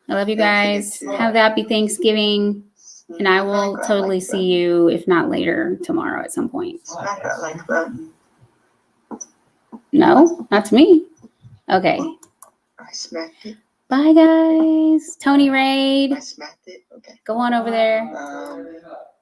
I love you Don't forget guys. to- Have a happy Thanksgiving. And I will totally see you, if not later, tomorrow at some point. Smack that like button. No, not to me. Okay. I smacked it. Bye, guys. Tony Raid. I smacked it. Okay. Go on over there.